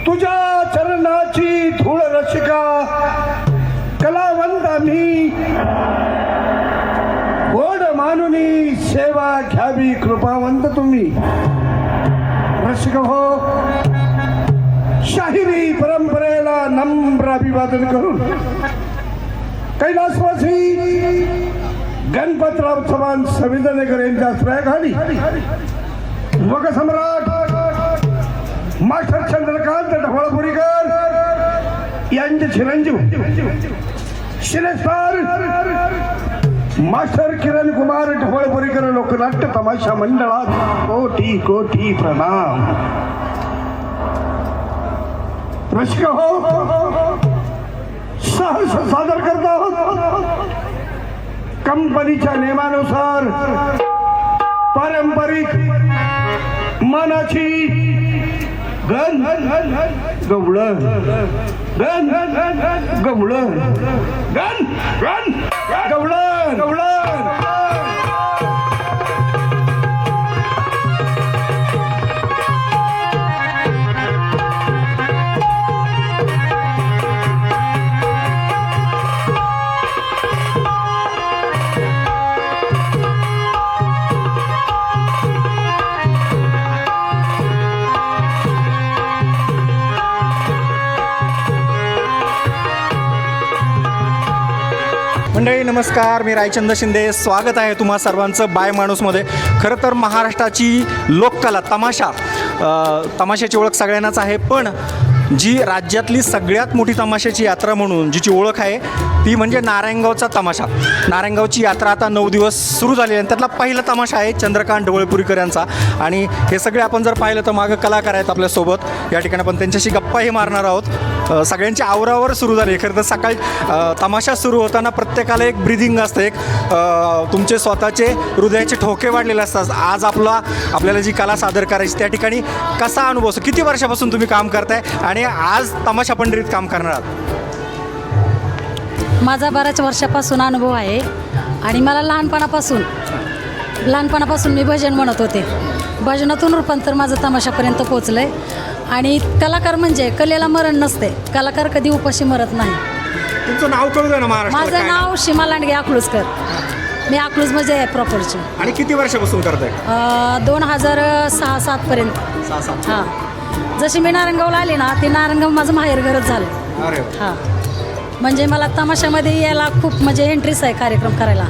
तुझ्या चरणाची धूळ रसिका कलावंत मी गोड मानुनी सेवा घ्यावी कृपावंत तुम्ही रसिक हो. शाहिरी परंपरेला नम्र अभिवादन करून कैलासवासी गणपतराव चव्हाण संविधानेकर यांच्या आश्रयाखाली लोकसम्राट मास्टर चंद्रकांत ढवळपुरीकर यांचे चिरंजीव शिरेस्तार मास्टर किरण कुमार ढवळपुरीकर लोकनाट्य तमाशा मंडळात कोटी कोटी प्रणाम. रसिक हो, सहर्ष सादर करत आहोत कंपनीच्या नियमानुसार पारंपरिक मानाची गण गवळ गण गवळ गण गण गवळ गवळ. मंडळी नमस्कार, मी रायचंद शिंदे. स्वागत आहे तुम्हा सर्वांचं बाय माणूसमध्ये. खरं तर महाराष्ट्राची लोककला तमाशाची ओळख सगळ्यांनाच आहे, पण जी राज्यातली सगळ्यात मोठी तमाशाची यात्रा म्हणून जिची ओळख आहे ती म्हणजे नारायणगावचा तमाशा. नारायणगावची यात्रा आता 9 दिवस सुरू झाली आणि त्यातला पहिला तमाशा आहे चंद्रकांत ढवळपुरीकर यांचा. आणि हे सगळे आपण जर पाहिलं तर मागं कलाकार आहेत आपल्यासोबत या ठिकाणी, आपण त्यांच्याशी गप्पाही मारणार आहोत. सगळ्यांची आवरावर सुरू झाली. खरं तर सकाळी तमाशा सुरू होताना प्रत्येकाला एक ब्रिदिंग असतं, एक तुमचे स्वतःचे हृदयाचे ठोके वाढलेले असतात. आज आपल्याला जी कला सादर करायची त्या ठिकाणी कसा अनुभव असतो? किती वर्षापासून तुम्ही काम करताय आणि आज तमाशा पंढरीत काम करणार आहात? माझा बऱ्याच वर्षापासून अनुभव आहे आणि मला लहानपणापासून मी भजन म्हणत होते. भजनातून रूपांतर माझं तमाशापर्यंत पोचलं आहे. आणि कलाकार म्हणजे कलेला मरण नसते, कलाकार कधी उपाशी मरत नाही. तुमचं नाव कळू द्या ना महाराष्ट्रात. माझं नाव सीमा लांडगे अकलूजकर. मी अकलूजमध्ये आहे प्रॉपरची. आणि किती वर्षापासून करताय? 2006-07 पर्यंत. 6-7. हां, जशी मी नारायणगावला आले ना, ते नारायणगाव माझं माहेरघरच झालं. अरे हां, म्हणजे मला तमाशामध्ये यायला खूप म्हणजे एंट्रीच आहे कार्यक्रम करायला.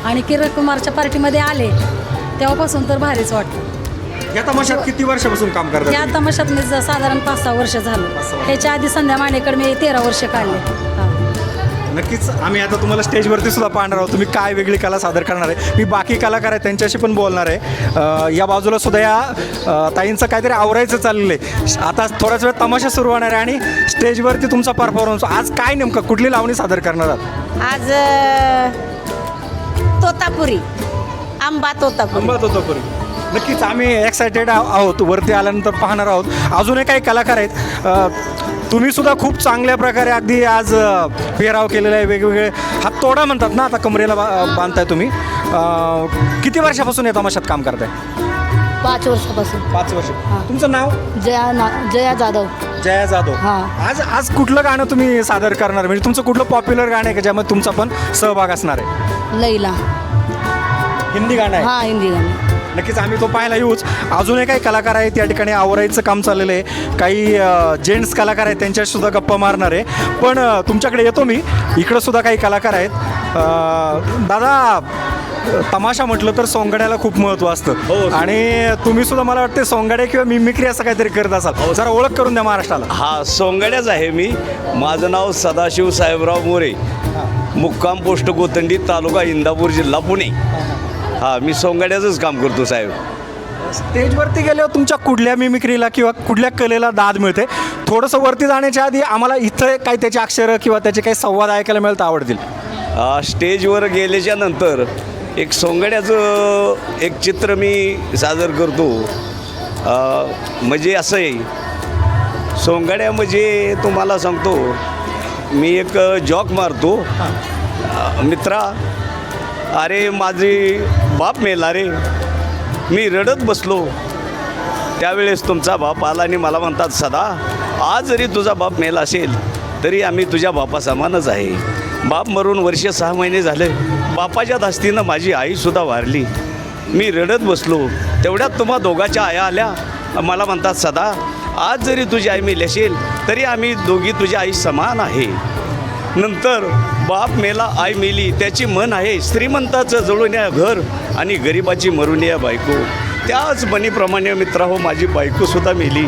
आणि किरण कुमारच्या पार्टीमध्ये आले तेव्हापासून तर भारीच वाटतं. या तमाशात किती वर्षापासून काम करताय? या तमाशात मी साधारण 5-6 वर्ष झालं. ह्याच्या आधी संध्या मानेकडे मी 13 वर्ष काढले. हां, नक्कीच आम्ही आता तुम्हाला स्टेजवरती सुद्धा पाहणार आहोत. तुम्ही काय वेगळी कला सादर करणार आहे. मी बाकी कलाकार आहेत त्यांच्याशी पण बोलणार आहे. या बाजूला सुद्धा या ताईंचं काहीतरी आवरायचं चाललेलं आहे. आता थोड्याच वेळ तमाशा सुरू होणार आहे आणि स्टेजवरती तुमचा परफॉर्मन्स. आज काय नेमकं कुठली लावणी सादर करणार आहात? आज तोतापुरी, आंबा तोतापुरी. नक्कीच आम्ही एक्सायटेड आहोत. वरती आल्यानंतर पाहणार आहोत. अजूनही काही कलाकार आहेत. तुम्ही सुद्धा खूप चांगल्या प्रकारे अगदी आज पेहराव केलेला आहे. वेगवेगळे हात तोडा म्हणतात ना, आता कमरेला बांधताय तुम्ही. किती वर्षापासून या तमाशात काम करताय? 5 वर्षापासून. 5 वर्ष. तुमचं नाव? जया जाधव. जया जाधव. हां. आज कुठलं गाणं तुम्ही सादर करणार? म्हणजे तुमचं कुठलं पॉप्युलर गाणं आहे का ज्यामध्ये तुमचा पण सहभाग असणार आहे? लैला. हिंदी गाणं आहे? हां, हिंदी गाणं. नक्कीच आम्ही तो पाहायला येऊच. अजूनही काही कलाकार आहेत या ठिकाणी आवरायचं काम चाललेलं आहे. काही जेंट्स कलाकार आहेत त्यांच्याशी सुद्धा गप्पा मारणार आहे. पण तुमच्याकडे येतो मी. इकडं सुद्धा काही कलाकार आहेत. दादा, तमाशा म्हटलं तर सोंगाड्याला खूप महत्त्व असतं आणि तुम्ही सुद्धा मला वाटते सोंगाड्या किंवा मिमिक्री असं काहीतरी करत असाल. जरा ओळख करून द्या महाराष्ट्राला. हा, सोंगाड्याच आहे मी. माझं नाव सदाशिव साहेबराव मोरे, मुक्काम पोस्ट गोतंडी, तालुका इंदापूर, जिल्हा पुणे. हा, मी सोंगाड्याचंच काम करतो साहेब. स्टेजवरती गेल्यावर तुमच्या कुठल्या मिमिक्रीला किंवा कुठल्या कलेला दाद मिळते? थोडंसं वरती जाण्याच्या आधी आम्हाला इथं काही त्याचे अक्षरं किंवा त्याचे काही संवाद ऐकायला मिळतं आवडतील. स्टेजवर गेल्याच्या नंतर एक सोंगाड्याचं एक चित्र मी सादर करतो. म्हणजे असं आहे, सोंगाड्या म्हणजे तुम्हाला सांगतो, मी एक जॉक मारतो. मित्रा, अरे माझी बाप मेला रे, मी रडत बसलो. त्यावेळेस तुमचा बाप आला आणि मला म्हणतात, सदा आज जरी तुझा बाप मेला असेल तरी आम्ही तुझ्या बापासमानच आहे. बाप मरून वर्ष 6 महिने झाले. बापाच्या धास्तीनं माझी आईसुद्धा वारली. मी रडत बसलो. तेवढ्यात तुम्हा दोघाच्या आया आल्या. मला म्हणतात, सदा आज जरी तुझी आई मेली असेल तरी आम्ही दोघी तुझ्या आई समान आहे. नंतर बाप मेला, आई मेली. त्याची मन आहे श्रीमंताचं जळून या घर आणि गरिबाची मरून या बायको. त्याच बनीप्रमाणे मित्राहो माझी बायकोसुद्धा मेली.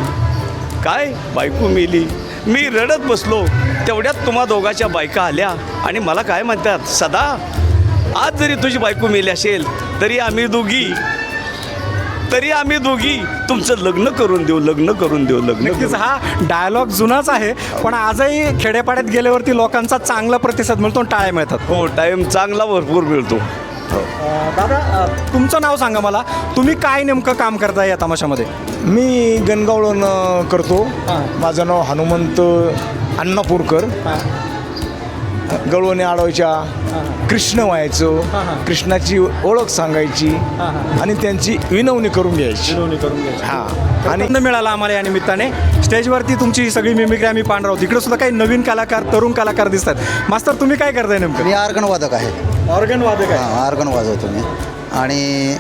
काय बायको मेली. मी रडत बसलो. तेवढ्यात तुम्हा दोघाच्या बायका आल्या आणि मला काय म्हणतात, सदा आज जरी तुझी बायको मेली असेल तरी आम्ही दोघी तुमचं लग्न करून देऊ. नक्कीच हा डायलॉग जुनाच आहे, पण आजही खेड्यापाड्यात गेल्यावरती लोकांचा चांगला प्रतिसाद मिळतो, टाळ्या मिळतात. हो, टाईम चांगला भरपूर मिळतो. दादा, तुमचं नाव सांगा मला. तुम्ही काय नेमकं काम करताय या तमाशामध्ये? मी गणगावळून करतो. माझं नाव हनुमंत अण्णापूरकर. गवळणी आडवायच्या, कृष्ण व्हायचं, कृष्णाची ओळख सांगायची आणि त्यांची विनवणी करून घ्यायची. हां, आणि मिळाला आम्हाला या निमित्ताने. स्टेजवरती तुमची सगळी मिमिक्री आम्ही पाहणार आहोत. इकडे सुद्धा काही नवीन कलाकार, तरुण कलाकार दिसतात. मास्तर, तुम्ही काय करताय नेमकं? मी ऑर्गन वादक आहे. ऑर्गन वादक आहे? हां, ऑर्गन वाजवतो मी आणि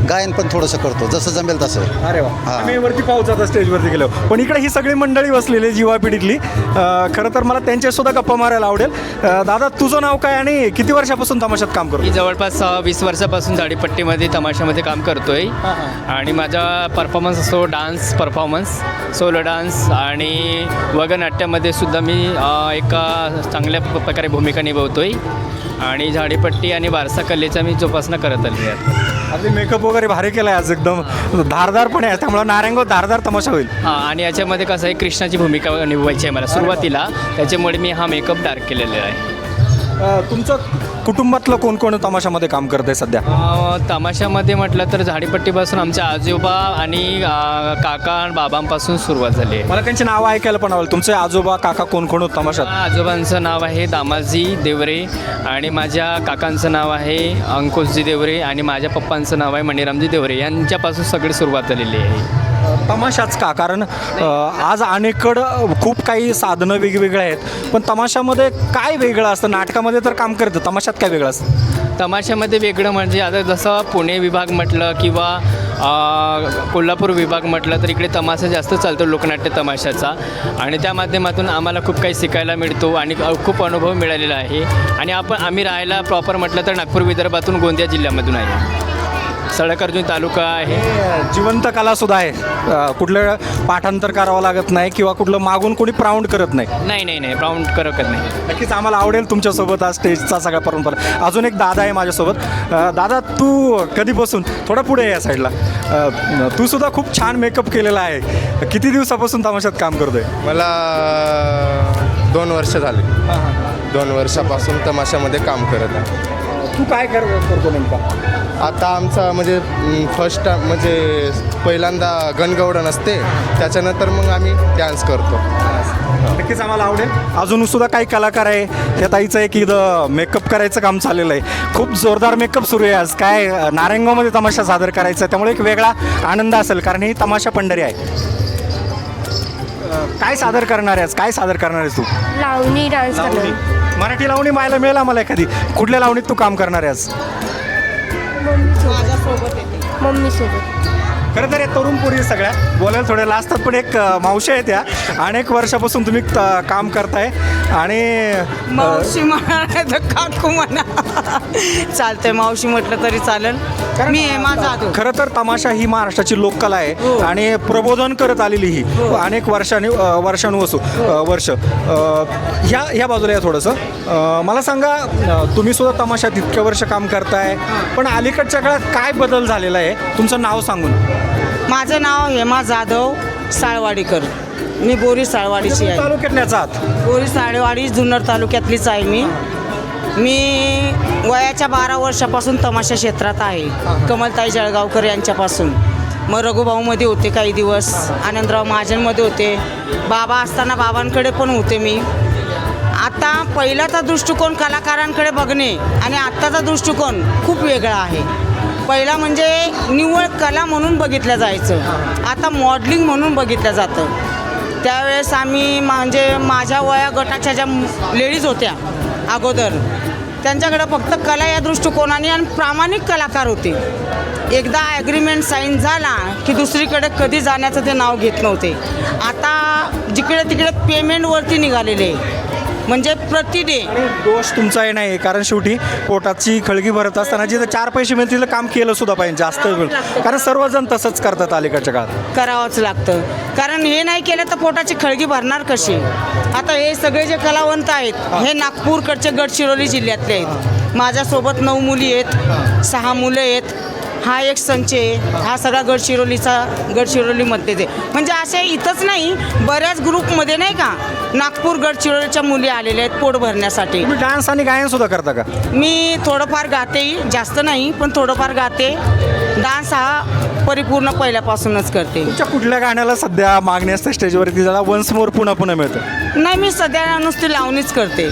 गायन पण थोडंसं करतो, जसं जमेल तसं. अरे वा, आम्ही वरती पाहूच आता स्टेजवरती गेलो. पण इकडे ही सगळी मंडळी बसलेली युवा पिढीतली. खरं तर मला त्यांच्यासुद्धा गप्पा मारायला आवडेल. दादा, तुझं नाव काय आणि किती वर्षापासून तमाशात काम करतो? मी जवळपास 20 वर्षापासून झाडीपट्टीमध्ये तमाशामध्ये काम करतोय. आणि माझा परफॉर्मन्स असतो डान्स परफॉर्मन्स, सोलो डान्स आणि वगनाट्यामध्ये सुद्धा मी एका चांगल्या प्रकारे भूमिका निभवतोय. आणि झाडीपट्टी आणि वारसा कलेचा मी जोपासना करत आली आहे. आपली मेकअप वगैरे भारी केला आहे आज, एकदम धारदार पण आहे, त्यामुळे नारायणगाव धारदार तमाशा होईल. हां, आणि याच्यामध्ये कसं आहे, कृष्णाची भूमिका निभवायची आहे मला सुरुवातीला, त्याच्यामुळे मी हा मेकअप डार्क केलेला आहे. तुमचं कुटुंबातलं कोण कोण तमाशामध्ये काम करत आहे सध्या? तमाशामध्ये म्हटलं तर झाडीपट्टीपासून आमच्या आजोबा आणि काका आणि बाबांपासून सुरुवात झाली आहे. मला त्यांची नावं ऐकायला पण आवडेल. तुमचे आजोबा काका कोण कोण होत तमाशात? आजोबांचं नाव आहे दामाजी देवरे आणि माझ्या काकांचं नाव आहे अंकुशजी देवरे आणि माझ्या पप्पांचं नाव आहे मणिरामजी देवरे. यांच्यापासून सगळी सुरुवात झालेली आहे. तमाशाच का? कारण आज अनेककडं खूप काही साधनं वेगवेगळे आहेत, पण तमाशामध्ये काय वेगळं असतं? नाटकामध्ये तर काम करतं, तमाशात काय वेगळं असतं? तमाशामध्ये वेगळं म्हणजे आता जसं पुणे विभाग म्हटलं किंवा कोल्हापूर विभाग म्हटलं तर इकडे तमाशा जास्त चालतो, लोकनाट्य तमाशाचा. आणि त्या माध्यमातून आम्हाला खूप काही शिकायला मिळतो आणि खूप अनुभव मिळालेला आहे. आणि आम्ही राहायला प्रॉपर म्हटलं तर नागपूर विदर्भातून गोंदिया जिल्ह्यामधून आहे. सडक-अर्जुनी तालुका आहे. जिवंत कलासुद्धा आहे. कुठलं पाठांतर करावं लागत नाही किंवा कुठलं मागून कोणी प्राऊंड करत नाही. नाही प्राऊंड करत नाही. नक्कीच आम्हाला आवडेल तुमच्यासोबत आज स्टेजचा सगळा परंपरा. अजून एक दादा आहे माझ्यासोबत. दादा, तू कधीपासून, थोडा पुढे या साईडला, तू सुद्धा खूप छान मेकअप केलेला आहे. किती दिवसापासून तमाशात काम करतोय? मला 2 वर्ष झाले. 2 वर्षापासून तमाशामध्ये काम करत आहे. तू काय करतो नेमका? आता आमचा म्हणजे फर्स्ट टाइम म्हणजे पहिल्यांदा गणगवळण असते, त्याच्यानंतर मग आम्ही डान्स करतो. नक्कीच आम्हाला आवडेल. अजून सुद्धा काही कलाकार आहे. त्या ताईचं एक इथं मेकअप करायचं काम चाललेलं आहे. खूप जोरदार मेकअप सुरू आहे आज. काय नारायणगावमध्ये तमाशा सादर करायचा, त्यामुळे एक वेगळा आनंद असेल, कारण ही तमाशा पंढरी आहे. काय सादर करणार आहेस? काय सादर करणार आहेस तू? लावणी डान्स करणार. मराठी लावणी पाहायला मिळेल आम्हाला एखादी. कुठल्या लावणीत तू काम करणार आहेस? मम्मी सोबत. खरं तर या तरुण पोरी सगळ्या बोलायला थोड्या लाजतात, पण एक मावशी आहे, त्या अनेक वर्षापासून तुम्ही काम करताय. आणि मावशी म्हणा काकू म्हणा चालतंय, मावशी म्हटलं तरी चालेल. मी आहे माझा. खरं तर तमाशा ही महाराष्ट्राची लोककला आहे आणि प्रबोधन करत आलेली ही अनेक वर्ष. ह्या बाजूला या थोडंसं. मला सांगा, तुम्ही सुद्धा तमाशात इतक्या वर्ष काम करताय, पण अलीकडच्या काळात काय बदल झालेला आहे? तुमचं नाव सांगून. माझं नाव हेमा जाधव साळवाडीकर. मी बोरी साळवाडीची आहे. तालुक्यातल्याच आहात? बोरी साळवाडी जुन्नर तालुक्यातलीच आहे मी वयाच्या 12 वर्षापासून तमाशा क्षेत्रात आहे. कमलताई जळगावकर यांच्यापासून. मग रघुभाऊमध्ये होते काही दिवस, आनंदराव महाजनमध्ये होते, बाबा असताना बाबांकडे पण होते मी. आता पहिल्याचा दृष्टिकोन कलाकारांकडे बघणे आणि आत्ताचा दृष्टिकोन खूप वेगळा आहे. पहिला म्हणजे निव्वळ कला म्हणून बघितलं जायचं, आता मॉडलिंग म्हणून बघितलं जातं. त्यावेळेस आम्ही म्हणजे माझ्या वया गटाच्या ज्या लेडीज होत्या अगोदर, त्यांच्याकडे फक्त कला या दृष्टिकोनाने आणि प्रामाणिक कलाकार होते. एकदा ॲग्रीमेंट साईन झाला की दुसरीकडे कधी जाण्याचं ते नाव घेत नव्हते. आता जिकडे तिकडे पेमेंटवरती निघालेले, म्हणजे प्रति डे. दोष तुमचा हे नाही, कारण शेवटी पोटाची खळगी भरत असताना जिथं 4 पैसे मिळतील तिथं काम केलं सुद्धा पाहिजे जास्त वेळ, कारण सर्वजण तसंच करतात अलीकडच्या काळात. करावंच लागतं, कारण हे नाही केलं तर पोटाची खळगी भरणार कशी. आता हे सगळे जे कलावंत आहेत हे नागपूरकडचे गडचिरोली जिल्ह्यातले आहेत. माझ्यासोबत 9 मुली आहेत, 6 मुलं आहेत, हा एक संच आहे, हा सगळा गडचिरोलीमध्येच आहे. म्हणजे असे इथंच नाही, बऱ्याच ग्रुपमध्ये नाही का नागपूर गडचिरोलीच्या मुली आलेल्या आहेत पोट भरण्यासाठी. तुम्ही डान्स आणि गायन सुद्धा करता का? मी थोडंफार गातेही, जास्त नाही पण थोडंफार गाते. डान्स हा परिपूर्ण पहिल्यापासूनच करते. तुमच्या कुठल्या गाण्याला सध्या मागणी असते स्टेजवरती, जरा वन्स मोर पुन्हा पुन्हा मिळतं? नाही, मी सध्या नुसती लावणीच करते.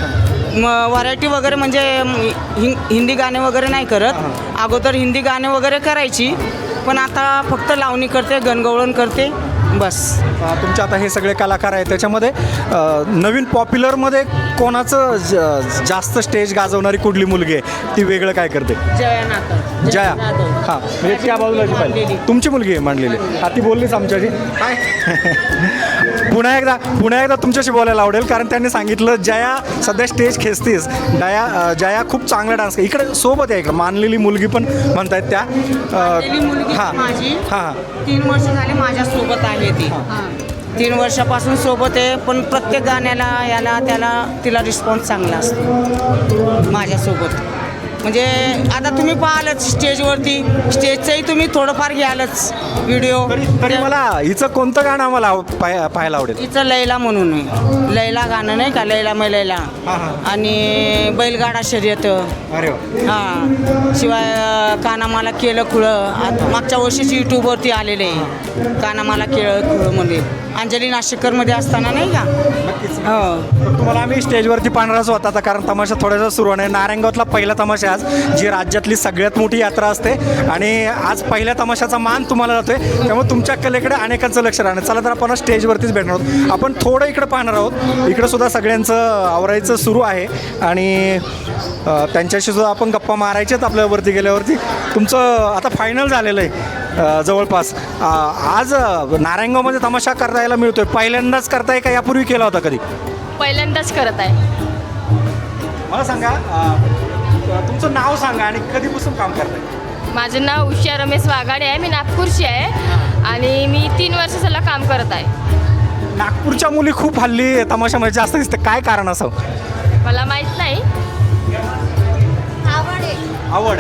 व्हरायटी वगैरे म्हणजे हिंदी गाणे वगैरे नाही करत. अगोदर हिंदी गाणे वगैरे करायची, पण आता फक्त लावणी करते, गणगवळण करते, बस. तुमचे आता हे सगळे कलाकार आहेत, त्याच्यामध्ये नवीन पॉप्युलरमध्ये कोणाचं जास्त स्टेज गाजवणारी कुठली मुलगी आहे, ती वेगळं काय करते? जया नातर. जया, हां, म्हणजे त्या बाजूला जी पाहिजे तुमची मुलगी आहे मांडलेली. हा, ती बोललीच आमच्याशी. काय पुन्हा एकदा तुमच्याशी बोलायला आवडेल, कारण त्यांनी सांगितलं जया सध्या स्टेज खेचतेस. जया खूप चांगला डान्स इकडे सोबत आहे, इकडे मानलेली मुलगी पण म्हणतायत त्या. हां माझी हां 3 वर्ष झाले माझ्यासोबत आहे ती. 3 वर्षापासून सोबत आहे, पण प्रत्येक गाण्याला याला त्याला तिला रिस्पॉन्स चांगला असतो माझ्यासोबत. म्हणजे आता तुम्ही पाहालच स्टेजवरती, स्टेजचंही तुम्ही थोडंफार घ्यालच व्हिडिओ. तरी मला हिचं कोणतं गाणं आम्हाला पाहायला आवडेल? तिचं लैला म्हणून आहे, लैला गाणं नाही का, लैला मै लैला, आणि बैलगाडा शर्यत. अरे हां, शिवाय कानामाला केलं खुळं, मागच्या वर्षीच यूट्यूबवरती आलेले आहे कानामाला केलं खुळंमध्ये, अंजली नाशिकरमध्ये असताना नाही का. हो, तुम्हाला आम्ही स्टेजवरती पाहणारच होता आता, कारण तमाशा थोडासा सुरू आहे. नारायणगावातला पहिला तमाशा आज, जी राज्यातली सगळ्यात मोठी यात्रा असते, आणि आज पहिल्या तमाशाचा मान तुम्हाला जातोय, त्यामुळे तुमच्या कलेकडे अनेकांचं लक्ष राहणार. चला तर आपण स्टेजवरतीच भेटणार आहोत. आपण थोडं इकडे पाहणार आहोत, इकडं सुद्धा सगळ्यांचं आवरायचं सुरू आहे, आणि त्यांच्याशी सुद्धा आपण गप्पा मारायच्यात आपल्यावरती गेल्यावरती. तुमचं आता फायनल झालेलं आहे जवळपास. आज नारायणगावमध्ये तमाशा करायला मिळतोय, पहिल्यांदाच करताय का यापूर्वी केला होता कधी? पहिल्यांदाच करत आहे. मला सांगा, तुमचं नाव सांगा आणि कधीपासून काम करताय? माझं नाव उषा रमेश वाघाडे आहे, मी नागपूरची आहे आणि मी 3 वर्ष झालं काम करत आहे. नागपूरच्या मुली खूप हल्ली तमाशामध्ये जास्त दिसते, काय कारण असावं? मला माहीत नाही. आवड.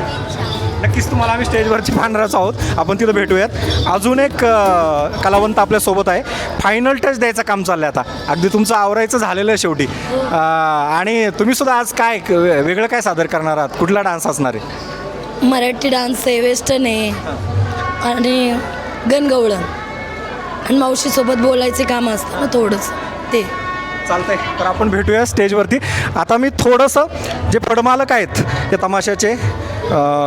नक्कीच तुम्हाला आम्ही स्टेजवरची पाहणारच आहोत, आपण तिथं भेटूयात. अजून एक कलावंत आपल्यासोबत आहे. फायनल टच द्यायचं काम चाललं आहे आता, अगदी तुमचं आवरायचं झालेलं आहे शेवटी. आणि तुम्ही सुद्धा आज काय वेगळं काय सादर करणार आहात? कुठला डान्स असणार आहे? मराठी डान्स आहे, वेस्टर्न आहे आणि गणगवळण, आणि मावशीसोबत बोलायचे काम असतं ना थोडंसं ते. चालतंय, तर आपण भेटूया स्टेजवरती. आता मी थोडंसं जे पडमालक आहेत या तमाशाचे,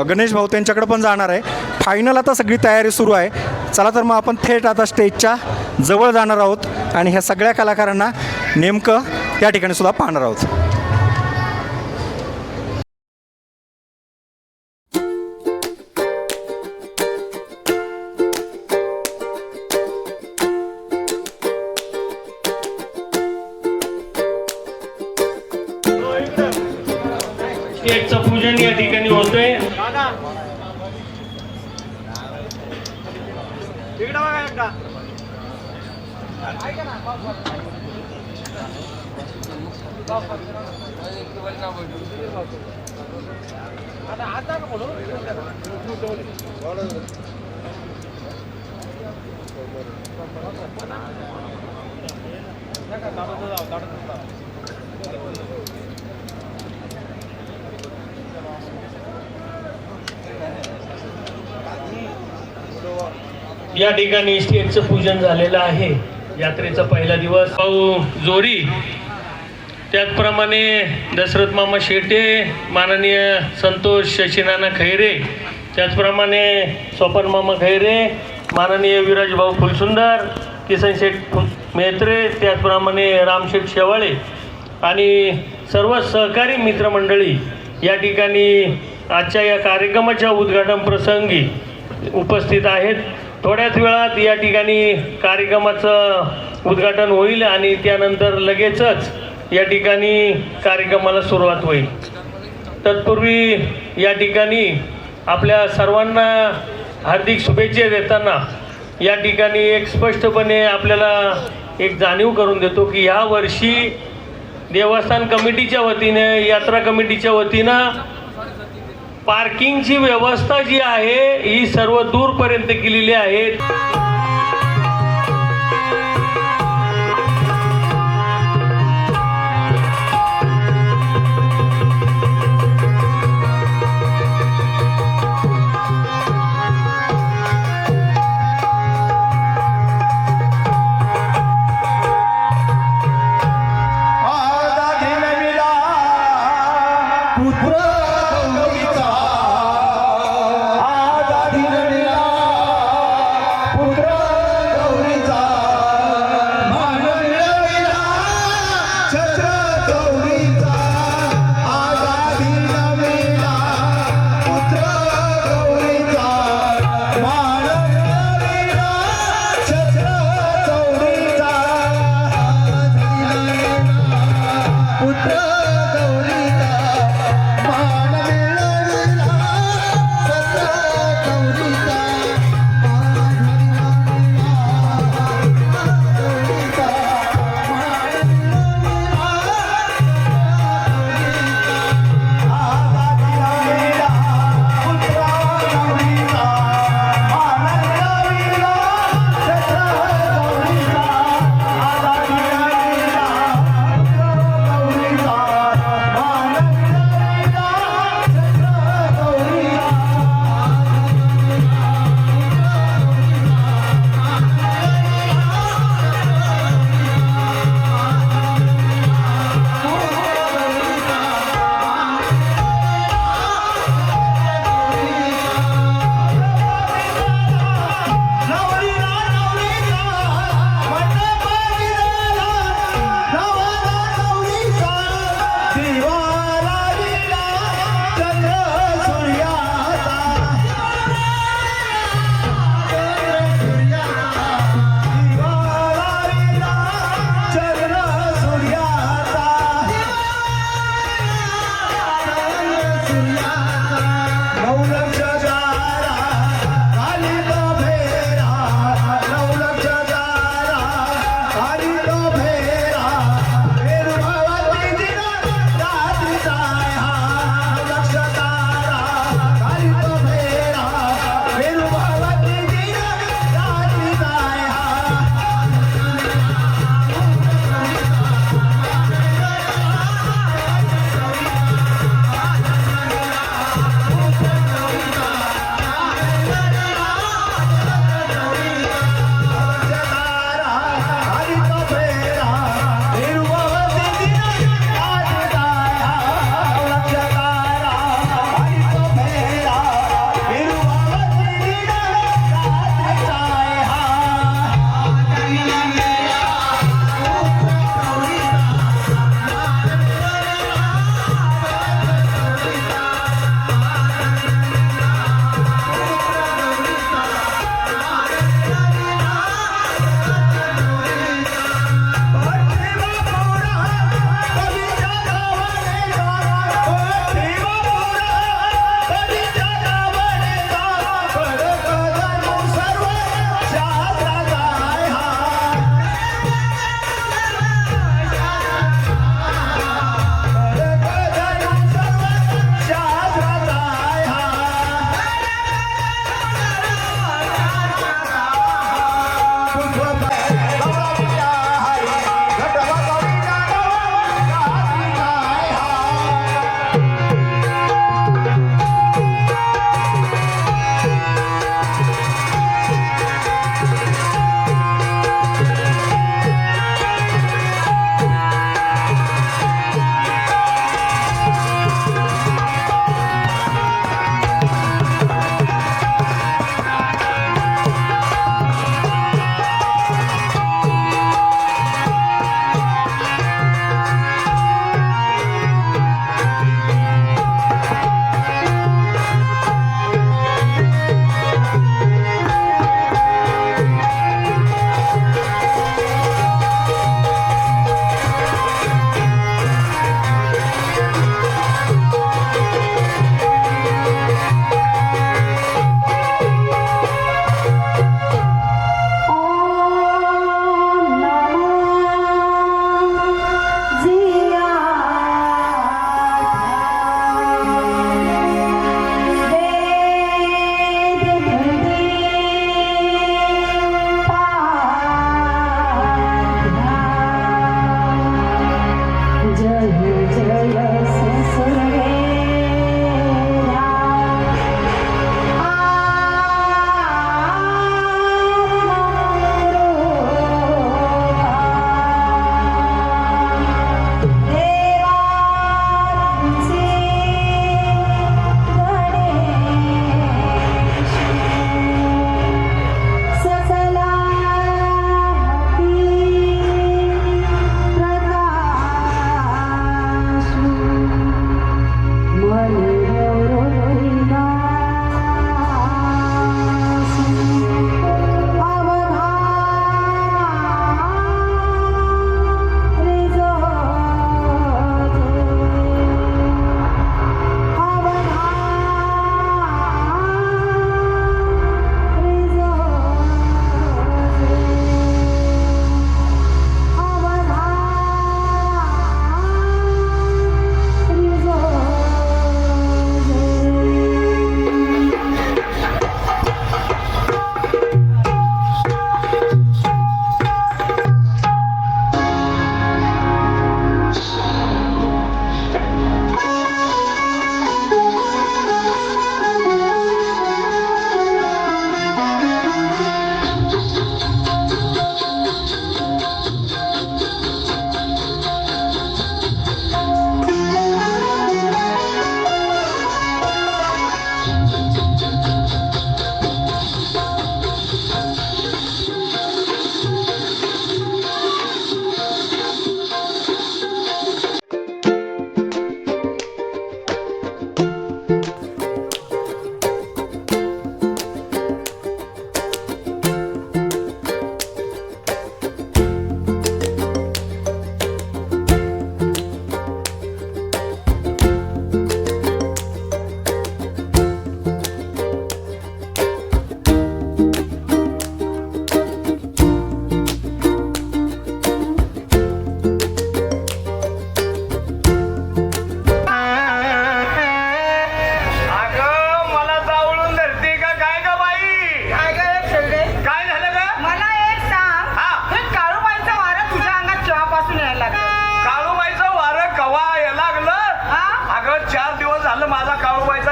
गणेश भाऊ, त्यांच्याकडे पण जाणार आहे. फायनल आता सगळी तयारी सुरू आहे. चला तर मग आपण थेट आता स्टेजच्या जवळ जाणार आहोत आणि ह्या सगळ्या कलाकारांना नेमकं त्या ठिकाणी सुद्धा पाहणार आहोत. स्टेजचं पूजन या ठिकाणी होतंय. या ठिकाणी स्टेजचं पूजन झालेलं आहे. यात्रेचा पहिला दिवस. भाऊ जोरी, त्याचप्रमाणे दशरथ मामा शेटे, माननीय संतोष शशीनाना खैरे त्याचप्रमाणे स्वपन मामा खैरे, माननीय विराजभाऊ फुलसुंदर, किसन शेठ मेहत्रे, त्याचप्रमाणे रामशेठ शेवाळे आणि सर्व सहकारी मित्रमंडळी या ठिकाणी आजच्या या कार्यक्रमाच्या उद्घाटन प्रसंगी उपस्थित आहेत. थोड्याच वेळात या ठिकाणी कार्यक्रमाचं उद्घाटन होईल आणि त्यानंतर लगेचच या ठिकाणी कार्यक्रमाला सुरुवात होईल. तत्पूर्वी या ठिकाणी आपल्या सर्वांना हार्दिक शुभेच्छा देताना या ठिकाणी एक स्पष्टपणे आपल्याला एक जाणीव करून देतो की ह्या वर्षी देवस्थान कमिटीच्या वतीने, यात्रा कमिटीच्या वतीनं पार्किंगची व्यवस्था जी आहे ही सर्व दूरपर्यंत केलेली आहे.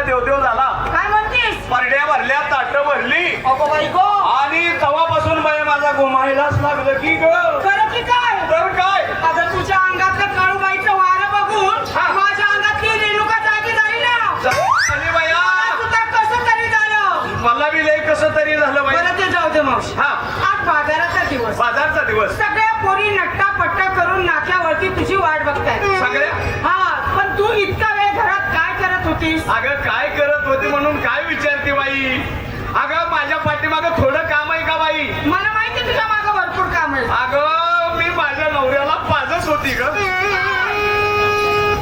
देवदेव झाला. काय म्हणतेस? परड्या भरल्या, ताट भरली अगो बाई गो. आणि तवापासून बाई माझा घुमायलाच लागलं की ग. खरं की काय? तर काय आता तुझ्या अंगातलं काळूबाईचं वारं बघून माझ्या अंगातली रेणुका जागी झाली ना. आणि बाया तुझं कसं तरी झालं. मला बी लय कसं तरी झालं बाई. बरं ते जाऊ दे मावशी. हा आज बाजाराचा दिवस. बाजारचा दिवस. सगळ्या पोरी नट्टा पट्टा करून नाक्यावरती तुझी वाट बघताय. सगळ्या हा पण तू इतका वेळ घरात काय करत होतीस? अगं काय करत होती म्हणून काय विचारते बाई. अगं माझ्या पाठीमागं थोडं काम आहे का बाई? मला माहिती तुझ्या मागं भरपूर काम आहे. अगं मी माझ्या नवऱ्याला पाजत होती ग.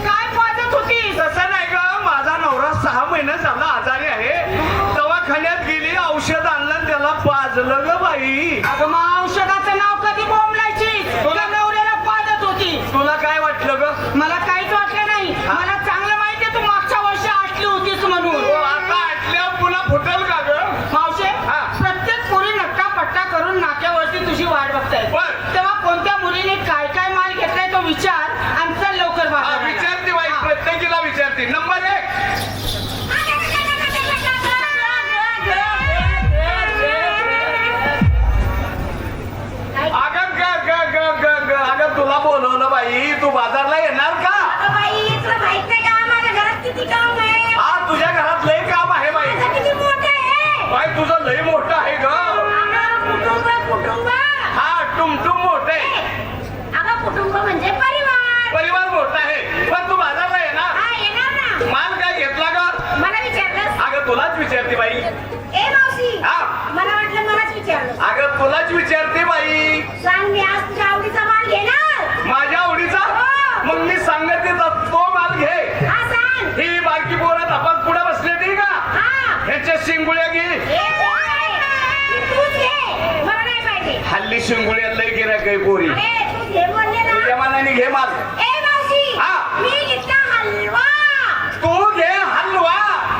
काय पाजत होतीस? तसं नाही ग, माझा नवरा 6 महिने झाला आजारी आहे. दवाखान्यात गेली, औषध आणलं, त्याला पाजलं ग बाई. अगं मग औषधाचं नाव कधी बोंबलायची? तुला नवऱ्याला पाजत होती. तुला काय वाटलं ग? मला काहीच वाटलं नाही. मला चांगलं माहितीये तू मागच्या वर्षी आटली होतीस म्हणून. आता आटल्यावर पुन्हा फुटल का ग? मावशे हा. प्रत्येक पोरी नट्टा पट्टा करून नाक्यावरती तुझी वाट बघताय. बर. तेव्हा कोणत्या मुलीने काय काय माल घेतलाय तो विचार आणि चल लवकर बाहेर. विचारते बाई, प्रत्येकीला विचारते. नंबर 1 अगं तुला बोलवलं बाई, तू बाजारला येणार का? हा तुझ्या घरात लय काम आहे बाई. बाई तुझं लय मोठं आहे ग. हा टुमटुम मोठं आहे. कुटुंब म्हणजे परिवार. परिवार मोठा आहे. पण तू बाजारला येणार? येणार ना. माल काय घेतला ग? मला विचारलं. अगं तुलाच विचारते बाई. ए मावशी. हा. मला वाटलं मलाच विचारलं. अगं तुलाच विचारते बाई. सांग मी आज तुझ्या आवडीचा माल घेणार. माझ्या आवडीचा? मग मी सांगते तो माल घे. हा सांग. ही बारकी पोरं धपास पुढे बसले ती का? हा. ह्याच्या शिंगुळ्या घे. तूच घे. मला नाही पाहिजे. हल्ली शिंगुळ्या लय गिऱ्हाईक आहे पोरी. तू घे बोलले ना. तुझ्या मनाने घे माल. ए मावशी. हा. मी घेतला हलवा. तू घे हलवा.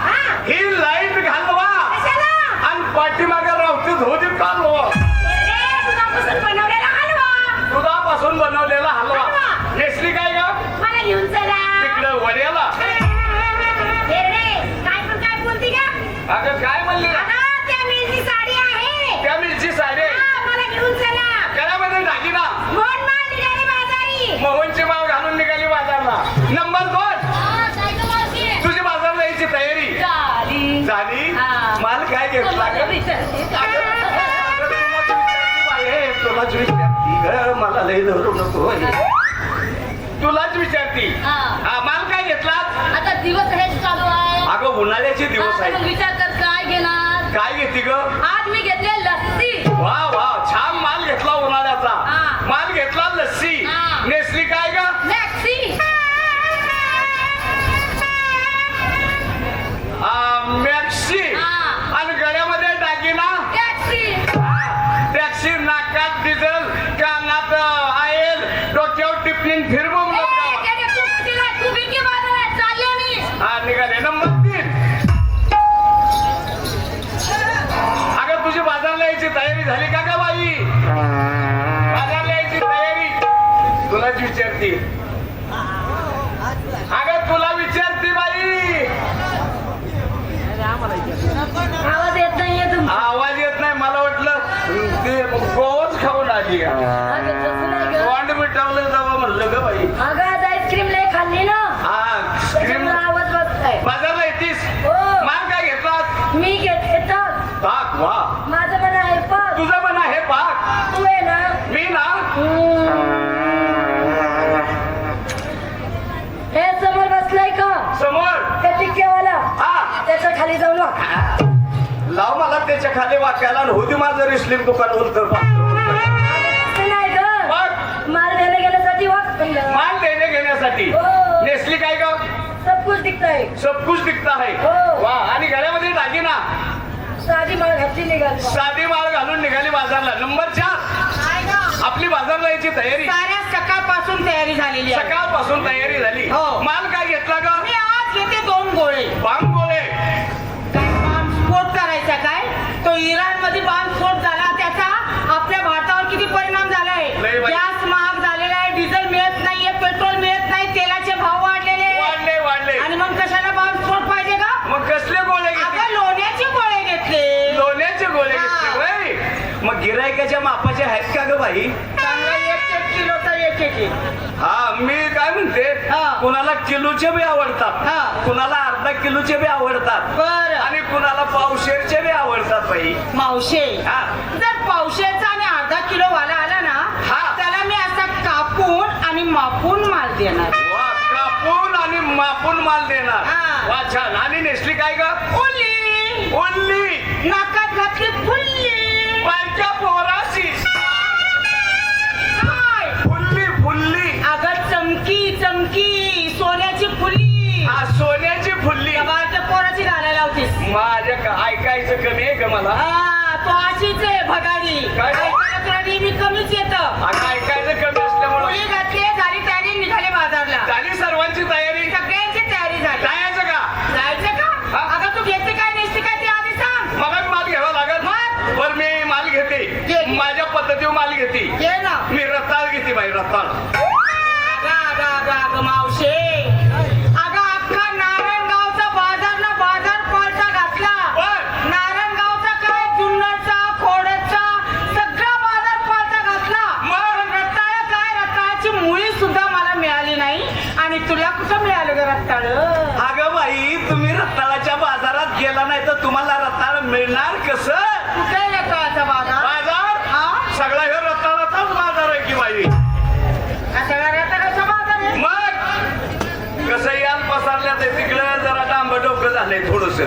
हा. ही लाईट घालवा कशाला? आणि पाठीमागे रावतीच होती कालवा. दुधापासून बनवलेला हलवा. दुधापासून बनवलेला हलवा. हलवा. नेसली काय ग? मला घेऊन चल. इकडं वड्याला काय बोलती का? अगं काय म्हणली त्या मिलची साडी आहे. त्या मिरची साडे मला घेऊन चला. गळ्यामध्ये दागिना मोहन माल निघाली बाजारी. मोहनची माव घालून निघाली बाजारला. नंबर 2 तुझी बाजारला यायची तयारी झाली. माल काय घेतला तुलाच विचारती ग, मला लय धरू नको. तुलाच विचारती. माल काय घेतला? आता दिवस हेच चालू आहे. अगं उन्हाळ्याचे दिवस आहे. विचार कर काय घेणार. काय घेते ग? आज मी घेतले लस्सी. वा वा छान माल घेतला उन्हाळ्याचा. माल घेतला लस्सी. नेसली काय ग? मॅक्सी. मॅक्सी. आणि गळ्यामध्ये दागिना टॅक्सी. नाकात डिझेल, कानात आयल, डोक्यावर टिपलिंग फिरवून निघाले. नंबर 3 अगं तुझी बाजारला यायची तयारी झाली का ग बाई? बाजारला यायची तयारी तुलाच विचारते. अगं तुला विचारते बाई. आवाज येत नाहीये तुमचा. आवाज येत नाही. मला वाटलं ते गोवच खाऊन आली. तोंड मिटावलं जावं म्हणलं ग बाई. अगं आज आईस्क्रीम लय खाल्ली ना. आईस्क्रीम आवाज बसताय. बाजारला येतीस. माल काय घेतलास? मी घेते पाक. वा माझं पण आहे पाक. तुझं पण आहे पाक. तू आहे ना. मी ना हे समोर बसलाय का? समोर त्या टिक्केवाला. त्याच्या खाली जाऊ ना. लाव मला त्याच्या खाली वाकायला होती माझं रिस्लिंग दुकान होतं. नाही ग. माल देणे घेण्यासाठी माल देणे घेण्यासाठी. नेसली काय ग? सब कुछ दिखता है. सब कुछ दिखता है. वा. आणि गळ्यामध्ये दागिना साधी माळ घातली निघाली. साधी माळ घालून निघाली बाजारला. नंबर 4 आपली बाजारला यायची तयारी सकाळपासून तयारी झालेली आहे. सकाळपासून तयारी झाली. माल काय घेतला ग? मी आज घेते 2 गोळे. बांब गोळे. स्फोट करायचा काय? तो इराणमध्ये स्फोट झाला. त्याचा आपल्या भारतावर किती परिणाम झालाय. गॅस महाग झालेला आहे. डिझेल मिळत नाहीये. पेट्रोल मिळत नाही. तेलाचे भाव वाढलेले वाढले. आणि मग कशाला स्फोट पाहिजे का? मग कसले गोळे घेतले? लोण्याचे गोळे घेतले. लोण्याचे गोळे घेतले बाई. मग गिरायकाच्या मापाचे आहेत का ग बाई? चांगला 1 किलोचा 1 हा मी काय म्हणते कुणाला किलोचे बी आवडतात, कुणाला अर्धा किलोचे बी आवडतात, बरं. आणि कुणाला पावशेरचे बी आवडतात बाई. मावशे जर पावशेरचा आणि अर्धा किलो वाला आला ना त्याला मी असा कापून आणि मापून माल देणार. वा कापून आणि मापून माल देणार. वा छान. आणि नेसली काय ग? उल्ली. उल्ली. नाकात घातली फुल्ली. बायका पोराची फुल्ली फुल्ली. अगं चमकी चमकी सोन्याची फुल्ली. सोन्याची फुल्ली. बाळच्या पोराची घालायला होतीस. माझ्या ऐकायचं कमी आहे का मला? तो अशीच आहे भगाडी. ऐकायला तुला नेहमी कमीच येतं. ऐकायचं कमी असल्यामुळे मुली घातली. झाली तयारी. निघाले बाजारला. झाली सर्वांची तयारी. सगळ्यांची तयारी झाली. जायचं का? जायचं का? अगं तू घेते काय नेसते काय ते आधी सांग. मग माल घ्यावा लागल. बर मी माल घेते. माझ्या पद्धतीवर माल घेते. घे ना. मी रताळ घेते बाई. रताळ. मावशे अगं अख्खा नारायणगावचा बाजार पलटा घातला. नारायणगावचा काय जुन्नरचा खोडचा सगळा बाजार पलटा घातला. रताळ काय? रताळाची मुळी सुद्धा मला मिळाली नाही. आणि तुला कुठं मिळालं ग रताळ? अगं बाई तुम्ही रताळाच्या बाजारात गेला नाही तर तुम्हाला रताळ मिळणार कसं? कुठे रताळाचा बाजार? बाजार सगळा हे रताळाचाच बाजार आहे की बाई. सगळा रताळाचा बाजार आहे. मग कसं याल पसरल्या ते तिकडं जरा डांब डोकं झालंय थोडस.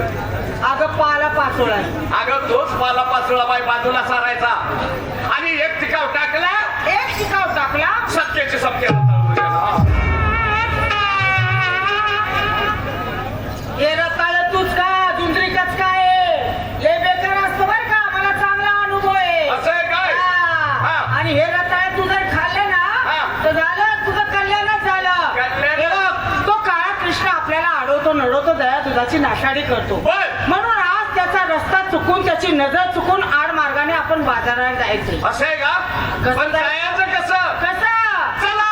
अगं पाला पाचोळा. अगं तोच पाला पाचोळा बाई बाजूला सारायचा आणि एक टिकाव टाकला. एक टिकाव टाकला. सत्याचे सत्य. हे रताळ तूच का जुंजरीकच काय? लय बेकार असतो बरं का. मला चांगला अनुभव आहे. असं आहे काय? आणि हे रताळ तू जर खाल्ले ना तर झालं तुझं कल्याणच झालं. हे बघ, तो काळा कृष्ण आपल्याला अडवतो नडवतो दया दुधाची नाशाडी करतो. म्हणून आज त्याचा रस्ता चुकून त्याची नजर चुकून आड मार्गाने आपण बाजारात जायचं. असं आहे का? पण जायचं कसं? कसं? चला.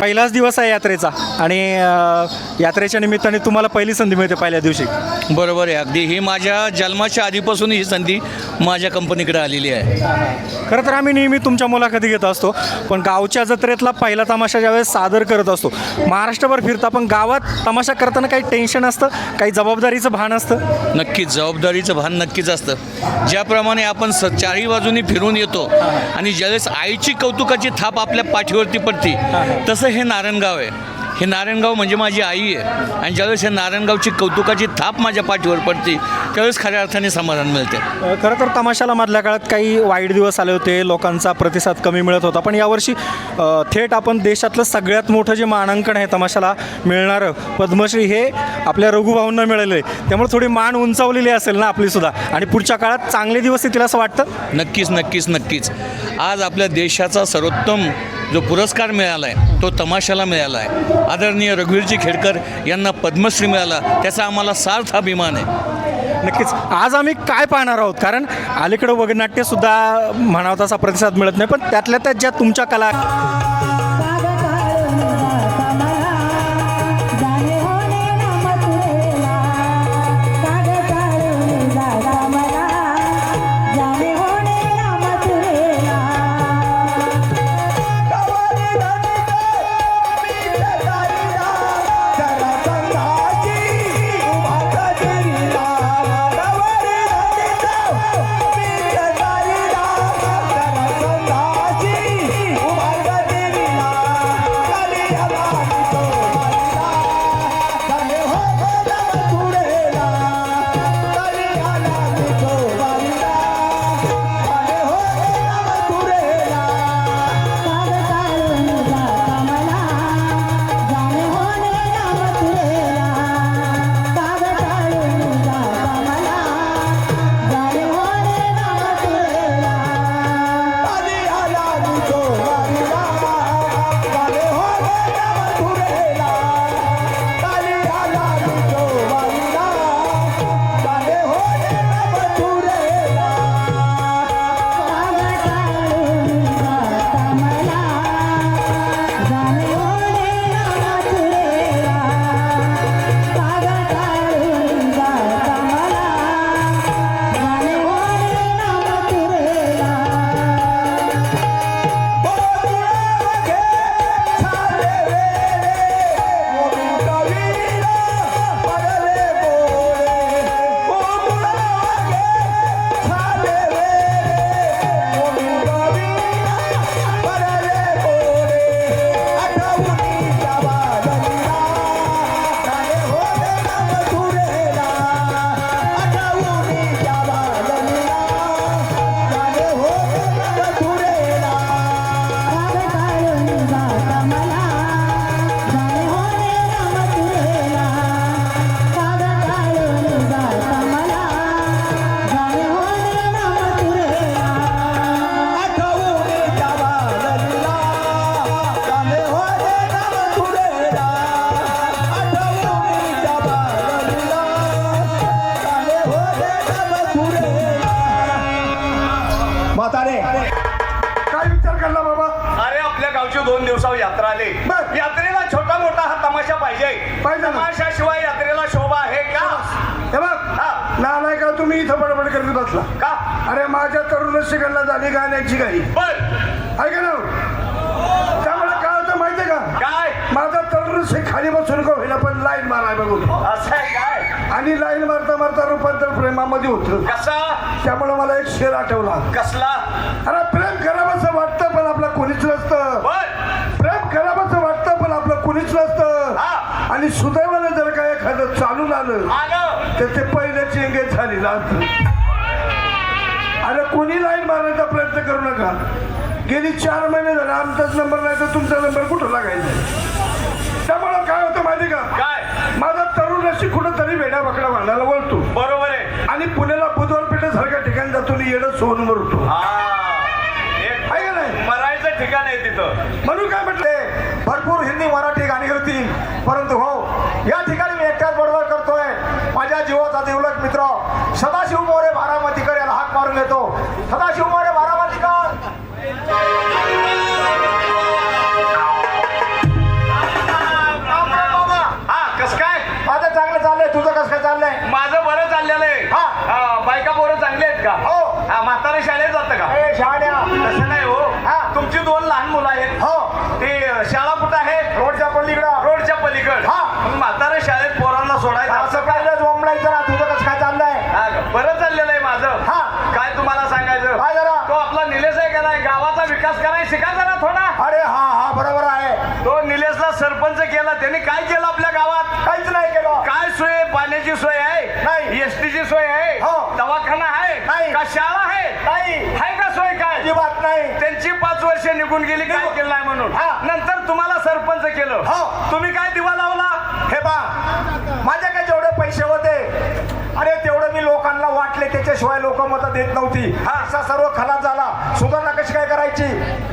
पहिलाच दिवस आहे यात्रेचा आणि यात्रेच्या निमित्ताने तुम्हाला पहिली संधी मिळते पहिल्या दिवशी. बरोबर आहे. अगदी ही माझ्या जन्माच्या आधीपासून ही संधी माझ्या कंपनीकडे आलेली आहे. खरं तर आम्ही नेहमी तुमच्या मुलाखती घेत असतो, पण गावच्या जत्रेतला पहिला तमाशा ज्यावेळेस सादर करत असतो, महाराष्ट्रभर फिरता, पण गावात तमाशा करताना काही टेन्शन असतं, काही जबाबदारीचं भान असतं? नक्कीच जबाबदारीचं भान नक्कीच असतं. ज्याप्रमाणे आपण चारही बाजूनी फिरून येतो आणि ज्यावेळेस आईची कौतुकाची थाप आपल्या पाठीवरती पडते, तसं हे नारायणगाव आहे. हे नारायणगाव म्हणजे माझी आई आहे आणि ज्यावेळेस हे नारायणगावची कौतुकाची थाप माझ्या पाठीवर पडते त्यावेळेस खऱ्या अर्थाने समाधान मिळते. खरं तर तमाशाला मधल्या काळात काही वाईट दिवस आले होते, लोकांचा प्रतिसाद कमी मिळत होता, पण यावर्षी थेट आपण देशातलं सगळ्यात मोठं जे मानांकन आहे तमाशाला मिळणारं पद्मश्री हे आपल्या रघुभाऊंना मिळालं आहे. त्यामुळे थोडी मान उंचावलेली असेल ना आपलीसुद्धा, आणि पुढच्या काळात चांगले दिवस येतील असं वाटतं? नक्कीच नक्कीच नक्कीच. आज आपल्या देशाचा सर्वोत्तम जो पुरस्कार मिळाला आहे तो तमाशाला मिळाला आहे. आदरणीय रघुवीरजी खेडकर यांना पद्मश्री मिळाला, त्याचा आम्हाला सार्थ अभिमान आहे. नक्कीच. आज आम्ही काय पाहणार आहोत, कारण अलीकडं वगनाट्यसुद्धा म्हणावं तसा प्रतिसाद मिळत नाही, पण त्यातल्या त्यात ज्या तुमच्या कला काय विचार करला बाबा? अरे आपल्या गावची 2 दिवसावर यात्रा आली. यात्रेला छोटा मोठा हा तमाशा पाहिजे. तमाशाशिवाय यात्रेला शोभा आहे का? हे बघ, नालाय का तुम्ही इथं बडबड करत बसला का? अरे माझ्या तरुण रसिकांना झाली गाण्याची घाई. ऐका ना, त्यामुळे काय होतं माहितीये का? काय? माझा तरुण रसिक खाली बसून का होईना पण लाईन माराय बघून. असं आहे काय? आणि लाईन मारता मारता रूपांतर प्रेमामध्ये होतं. कसा? त्यामुळे मला एक शेर आठवला. कसला? अरे प्रेम करावंसं वाटतं पण आपलं कोणीच नसतं. प्रेम करावंसं वाटतं पण आपलं कोणीच नसतं. आणि सुदैवानं जर काय एखादं चालून आलं तर ते पहिल्याची एंगेज झाली लागतं. अरे कोणी लाईन मारण्याचा प्रयत्न करू नका. गेली 4 महिने झाले आमचाच नंबर नाही तर तुमचा नंबर कुठं लागायचा. त्यामुळं काय होतं माहिती का? काय? माझा तरुण दरवर्षी कुठंतरी वेड्या बकडा बांधायला वळतो. बरोबर आहे. आणि पुण्याला बुधवार पेठेसारख्या ठिकाणी जातो आणि येणं सोन मरतो. आहे का नाही? मरायचं ठिकाण आहे तिथं. म्हणून काय म्हटले, भरपूर हिंदी मराठी गाणी होती, परंतु हो या ठिकाणी मी एकट्याच बरोबर करतोय. माझ्या जीवाचा देवलक मित्र सदाशिव मोरे बारामतीकर याला हाक मारून घेतो. सदाशिव मोरे बारामतीकर. कस काय? माझं चांगलं चाललंय, तुझं कसं काय चाललंय? माझं बरं चाललेलं आहे. बायका पोरं चांगले आहेत का? हो. म्हातारे शाळेत जातं का? ए शहाण्या, तसं नाही हो. तुमची 2 लहान मुलं आहेत. हो. ते शाळा कुठं आहे? रोडच्या पलीकडं. रोडच्या पलीकड. मग म्हातारे शाळेत पोरांना सोडायचं असं काय जमलायचं ना, तुझं कसं काय चाललंय? बरं चाललेलं आहे माझं. काय तुम्हाला सांगायचं, काय जरा? तो आपला निलेश आहे का नाही, गावाचा विकास करायला शिका जरा थोडा. अरे हा बरोबर आहे. तो निलेशला सरपंच केला. त्यांनी काय केलं आपल्या गावात? काहीच नाही केलं. काय सोय आहे? पाण्याची सोय आहे? नाही. एसटीची सोय आहे? हो. दवाखाना आहे? नाही. का शाळा आहे? नाही. आहे का सोय? काय अजिबात नाही. त्यांची 5 वर्ष निघून गेली, काय केलं नाही म्हणून. नंतर तुम्हाला सरपंच केलं. हो. तुम्ही काय दिवा लावला? हे बा, माझ्याकडे जेवढे पैसे होते अरे तेवढं मी लोकांना वाटले, त्याच्याशिवाय लोक मतं देत नव्हती. असा सर्व खलास झाला. सुधारणा कशी काय करायची?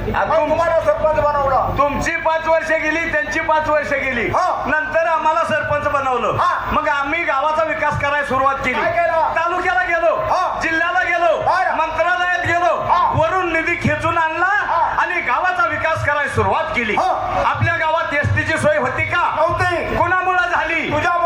तुम्हाला सरपंच बनवलं. तुमची 5 वर्ष गेली, त्यांची 5 वर्ष गेली. नंतर आम्हाला सरपंच बनवलं. मग आम्ही गावाचा विकास करायला सुरुवात केली. काय केलं? तालुक्याला गेलो, जिल्ह्याला गेलो, मंत्रालयात गेलो, वरून निधी खेचून आणला आणि गावाचा विकास करायला सुरुवात केली. आपल्या गावात एसटीची सोय होती का? नव्हती. कुणामुळे झाली? तुझ्यामुळं.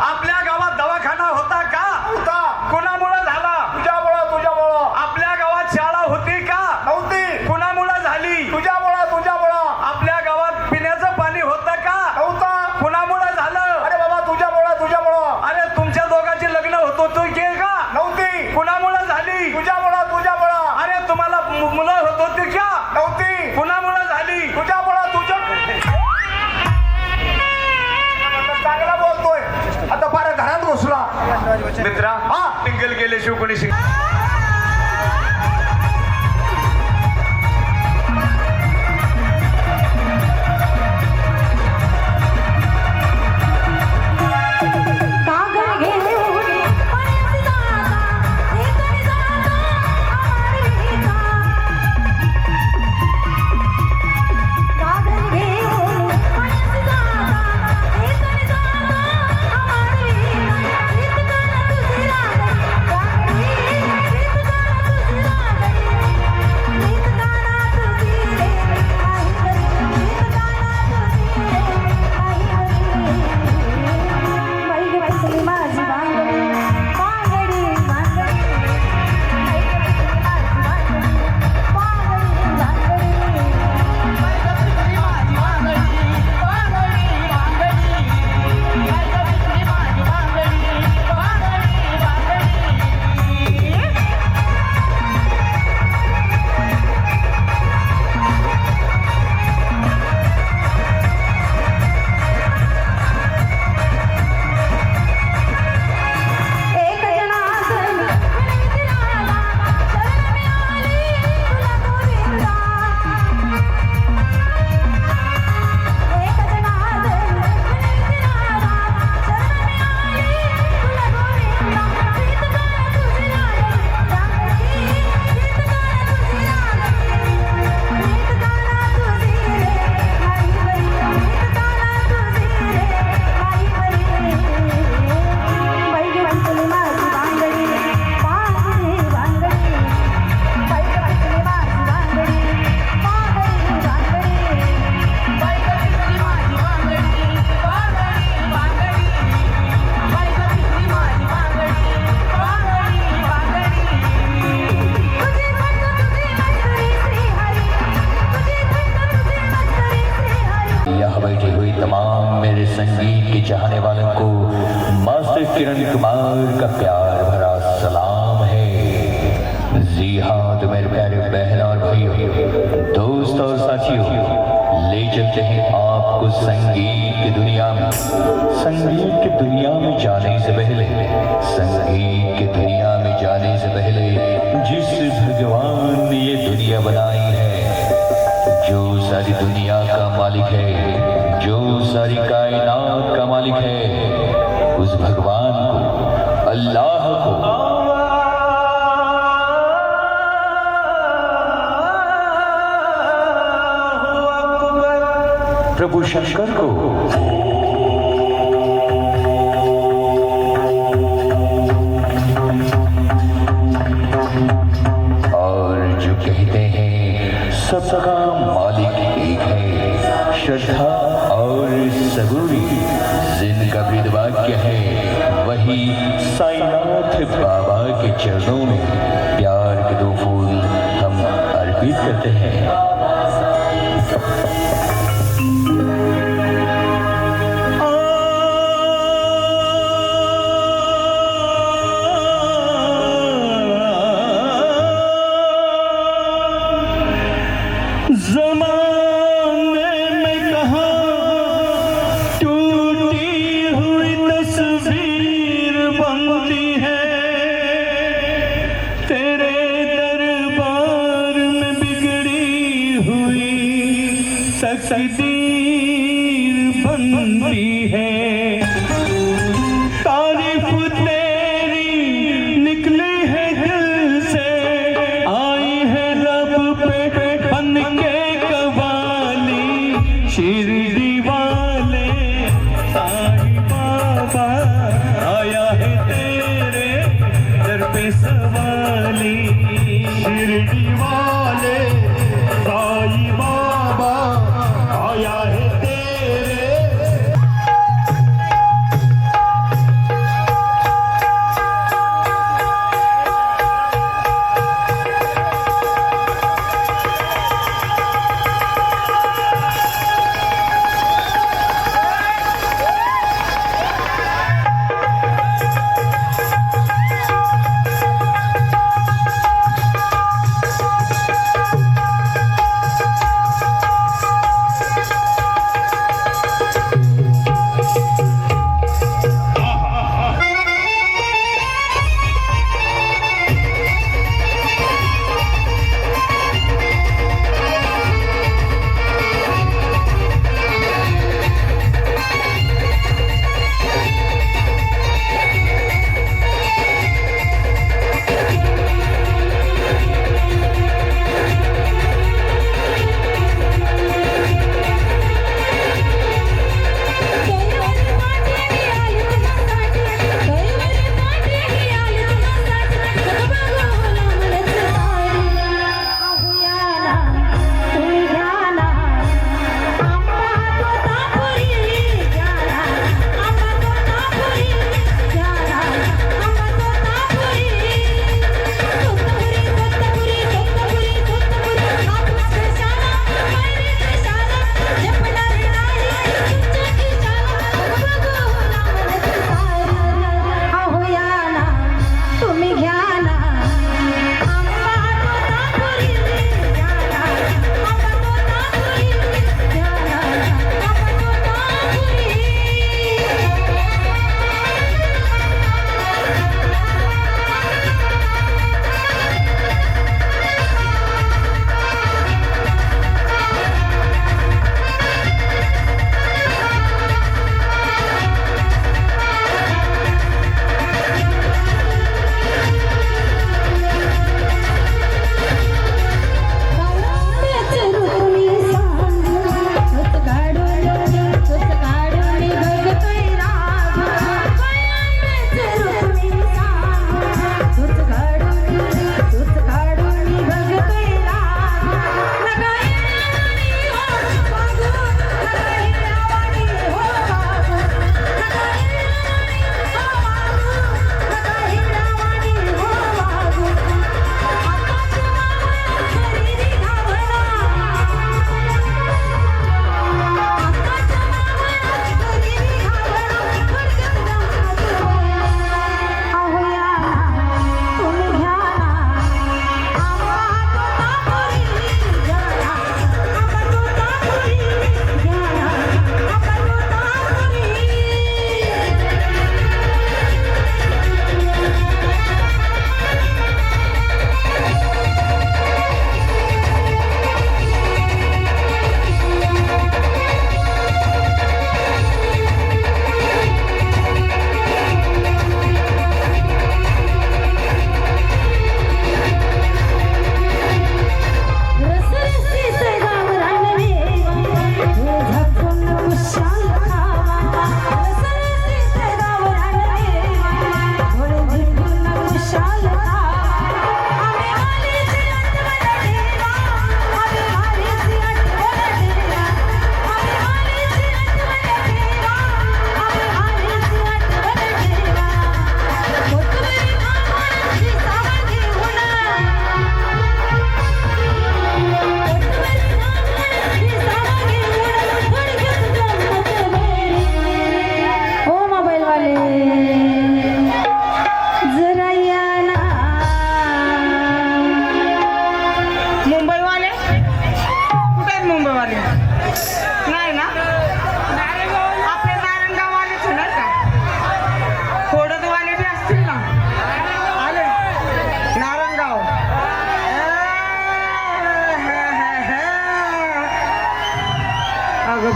आपल्या गावात दवाखाना होता का? होता. कुणामुळे झाला? तुझ्यामुळं. आपल्या गावात शाळा होती का? नव्हती. कुणामुळे झाली? तुझ्यामुळं. आपल्या गावात पिण्याचं पाणी होतं का? नव्हता. कुणामुळे झालं? अरे बाबा तुझ्यामुळं. अरे तुमच्या दोघांची लग्न होत होती का? नव्हती. कुणामुळे झाली? तुझ्यामुळं. अरे तुम्हाला मुलं होत होती का? नव्हती. कुणामुळे झाली? तुझ्यामुळं. चांगला बोलतोय. आता फार घरात घुसला. मित्रा, सिंगल गेल्याशिवाय कोणी चाहने वालों को मास्टर किरण कुमार का प्यार भरा सलाम है। जी हाँ तो मेरे प्यारे बहन और भाइयों, दोस्त और साथियों, ले चलते हैं आपको संगीत की दुनिया में। संगीत की दुनिया में जाने से पहले, संगीत की दुनिया में जाने से पहले जिस भगवान ने ये दुनिया बनाई है, जो सारी दुनिया का मालिक है, जो सारी कायनात का मालिक है, उस भगवान को, अल्लाह को। प्रभु शंकर को। और जो कहते हैं सबका मालिक एक है, श्रद्धा और सबूरी जिनका वेदवाक्य है, वही साईनाथ बाबा के चरणों में प्यार के 2 फूल हम अर्पित करते हैं। ज़माने में कहाँ टूटी हुई तस्वीर बनती है, तेरे दरबार में बिगड़ी हुई तकदीर बनती है। तारीफ तेरी निकली है दिल से, आई है लब पे बन के कवाली। शिरडी वाले साईं बाबा आया है तेरे दर पे सवाली। शिरडी वाले साईं बाबा आया है तेरे।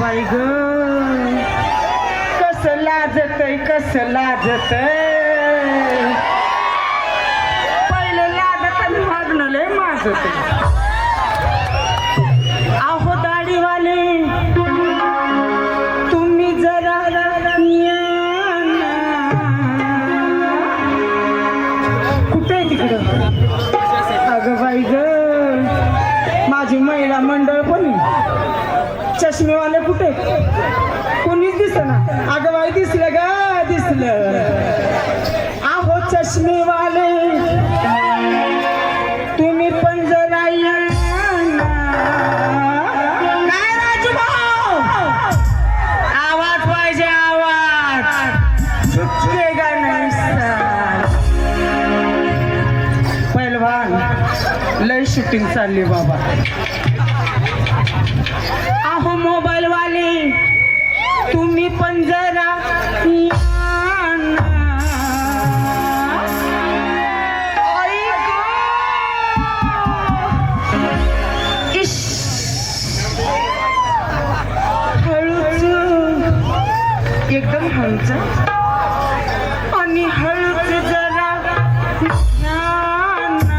बाई ग कसं लाजतय पहिले लाजत आणि मागणं लय माझत अहो दाढीवाले तुम्ही जरा कुठे आहे तिकडं अगं बाई ग माझी महिला मंडळ पण आहे. चष्मेवाले कुठे कोणीच दिसना अगं बाई दिसलं ग दिसलं अहो चष्मेवाले तुम्ही पण जरा या ना. काय राजूभाऊ आवाज पाहिजे आवाज ते गाणं पहिलवान लय शूटिंग चालली बाबा अहो मोबाईल वाले तुम्ही पण जरा या ना. ऐक. इश. हळूच एकदम हळूच आणि हळूच जरा या ना.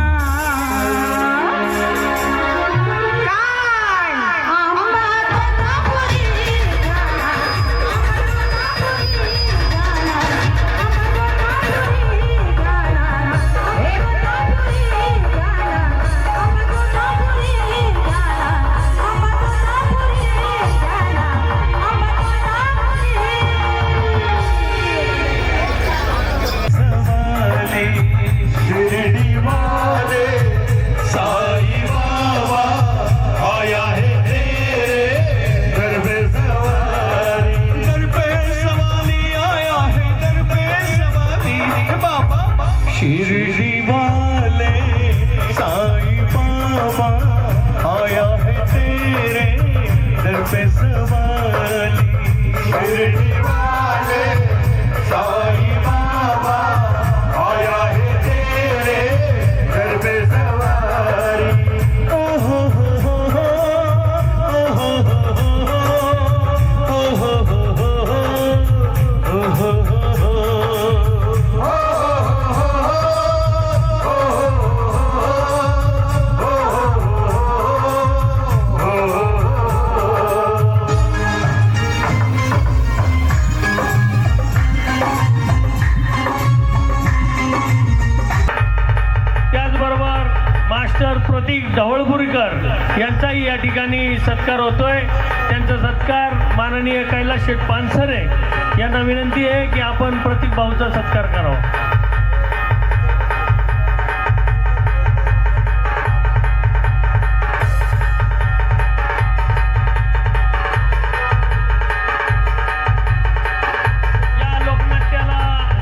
काय प्रतीक ढवळपुरीकर यांचाही या ठिकाणी सत्कार होतोय. त्यांचा सत्कार माननीय कैलास शेठ पानसरे यांना विनंती आहे की आपण प्रतीक भाऊचा सत्कार करावा.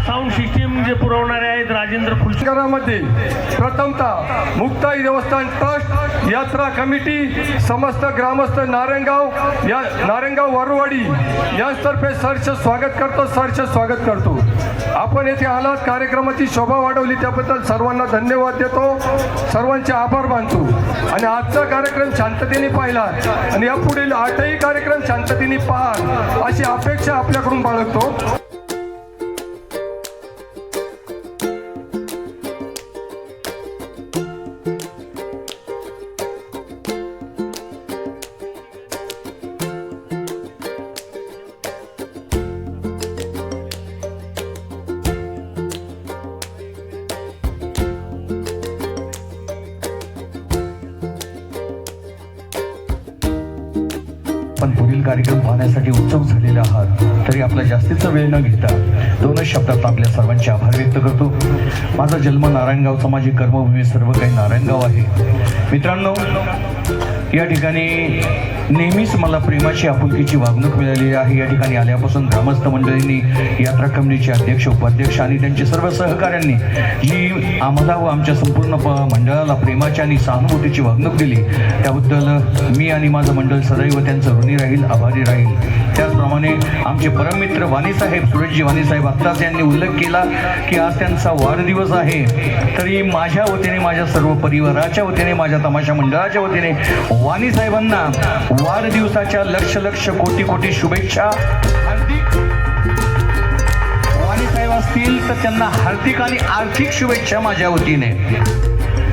साऊंड सिस्टीम जे पुरवणारे आहेत राजेंद्र पुरस्कारामध्ये प्रथमतः मुक्ताई देवस्थान ट्रस्ट यात्रा कमिटी समस्त ग्रामस्थ नारायणगाव वारुवाडी यांतर्फे सहर्ष स्वागत करतो. आपण येथे आलात, कार्यक्रमाची शोभा वाढवली त्याबद्दल सर्वांना धन्यवाद देतो, सर्वांचे आभार मानतो. आणि आजचा कार्यक्रम शांततेने पाहिला आणि यापुढील 8ही कार्यक्रम शांततेने पाहाल अशी अपेक्षा आपल्याकडून बाळगतो. पण पुढील कार्यक्रम पाहण्यासाठी उत्सुक झालेले आहात, तरी आपला जास्तीचा वेळ न घेता 2 शब्दात आपल्या सर्वांचे आभार व्यक्त करतो. माझा जन्म नारायणगावचा, माझी कर्मभूमी सर्व काही नारायणगाव आहे. मित्रांनो, या ठिकाणी नेहमीच मला प्रेमाची आपुलकीची वागणूक मिळालेली आहे. या ठिकाणी आल्यापासून ग्रामस्थ मंडळींनी, यात्रा कमिटीचे अध्यक्ष, उपाध्यक्ष आणि त्यांचे सर्व सहकाऱ्यांनी जी आम्हाला व आमच्या संपूर्ण मंडळाला प्रेमाची आणि सहानुभूतीची वागणूक दिली, त्याबद्दल मी आणि माझं मंडळ सदैव त्यांचं ऋणी राहील, आभारी राहील. त्याचप्रमाणे आमचे परममित्र वाणीसाहेब, सुरेशजी वाणीसाहेब, आत्ताच यांनी उल्लेख केला की आज त्यांचा वाढदिवस आहे. तरी माझ्या वतीने, माझ्या सर्व परिवाराच्या वतीने, माझ्या तमाशा मंडळाच्या वतीने वाणीसाहेबांना वाढदिवसाच्या लक्ष लक्ष कोटी कोटी शुभेच्छा. हार्दिक वाणी साहेब असतील तर त्यांना हार्दिक आणि आर्थिक शुभेच्छा माझ्या वतीने.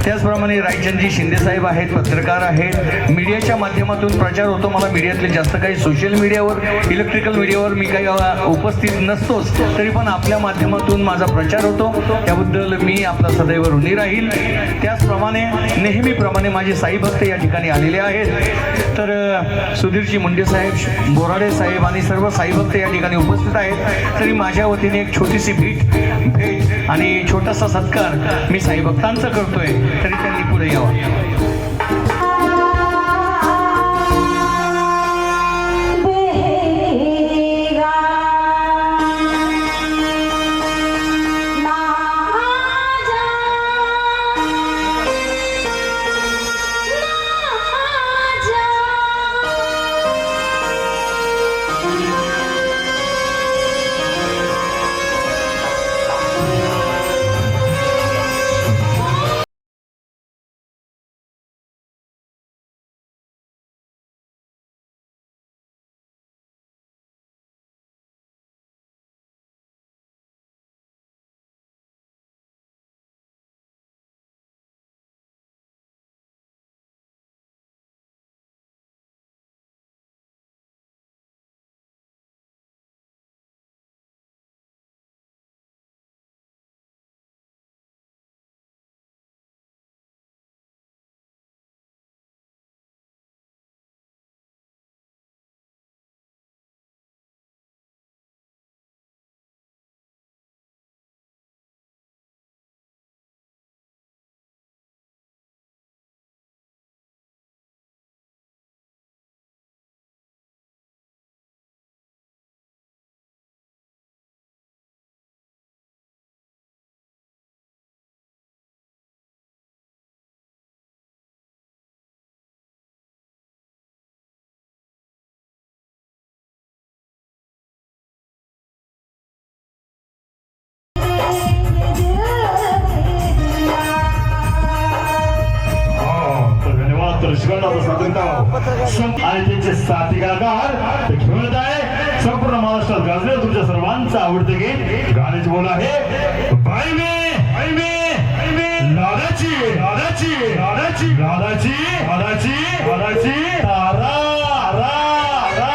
त्याचप्रमाणे रायचंदजी शिंदेसाहेब आहेत, पत्रकार आहेत, मीडियाच्या माध्यमातून प्रचार होतो. मला मीडियातले जास्त काही सोशल मीडियावर, इलेक्ट्रिकल मीडियावर मी काही उपस्थित नसतोच, तरी पण आपल्या माध्यमातून माझा प्रचार होतो. त्याबद्दल मी आपला सदैव ऋणी राहील. त्याचप्रमाणे नेहमीप्रमाणे माझे साई भक्त या ठिकाणी आलेले आहेत. तर सुधीरजी मुंडे साहेब, बोराडे साहेब आणि सर्व साई भक्त या ठिकाणी उपस्थित आहेत. तरी माझ्या वतीने एक छोटीशी भेट आणि छोटासा सत्कार मी साई भक्तांचा करतोय, तरी त्यांनी पुढे यावं. आणि त्यांचे साथी कलाकार ते खेळत आहे. संपूर्ण महाराष्ट्रात गाजले तुमच्या सर्वांचं आवडते गीत. गाण्याचे बोल आहे बाई मे लाडाची लाडाची लाडाची लाडाची लाडाची लाडाची तारा रा रा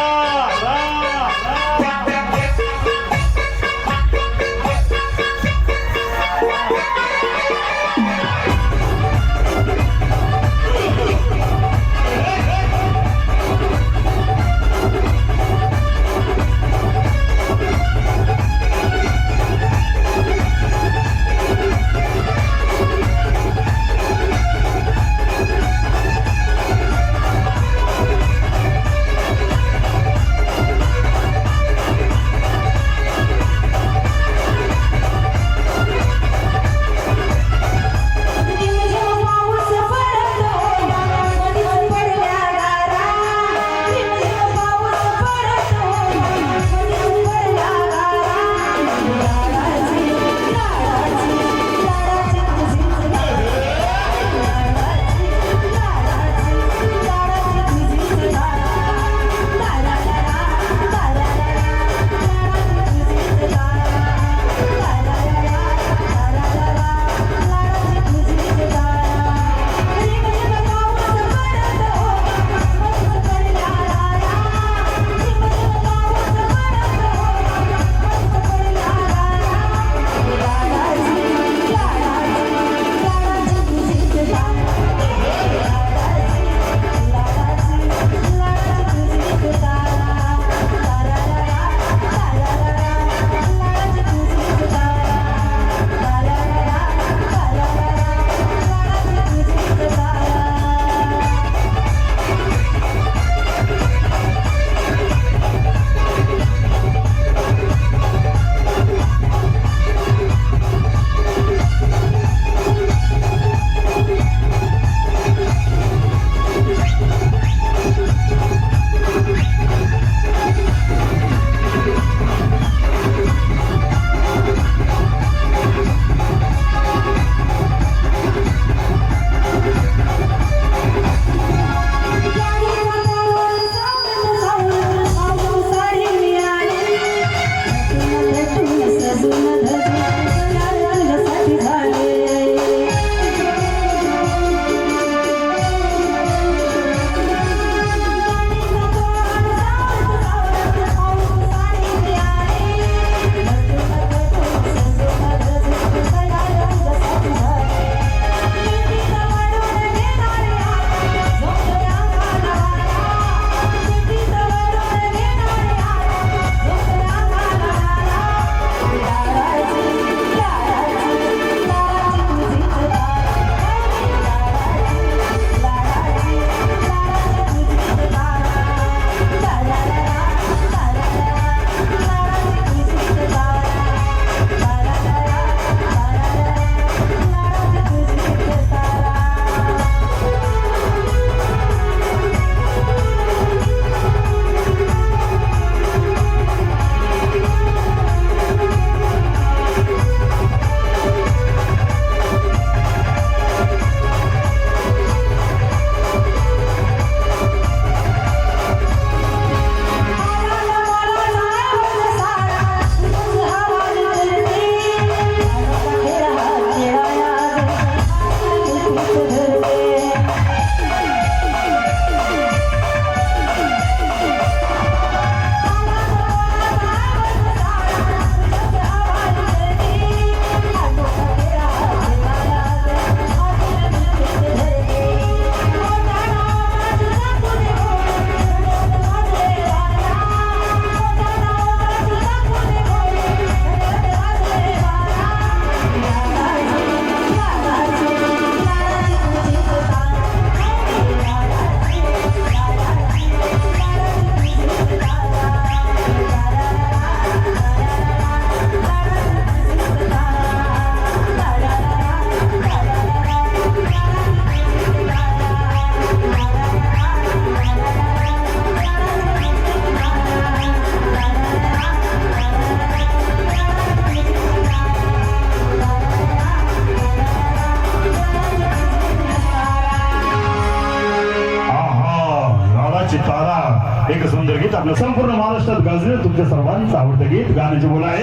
एक सुंदर गीत आपल्या संपूर्ण महाराष्ट्रात गाजले तुमच्या सर्वांचं आवडतं गीत गाण्याचे बोल आहे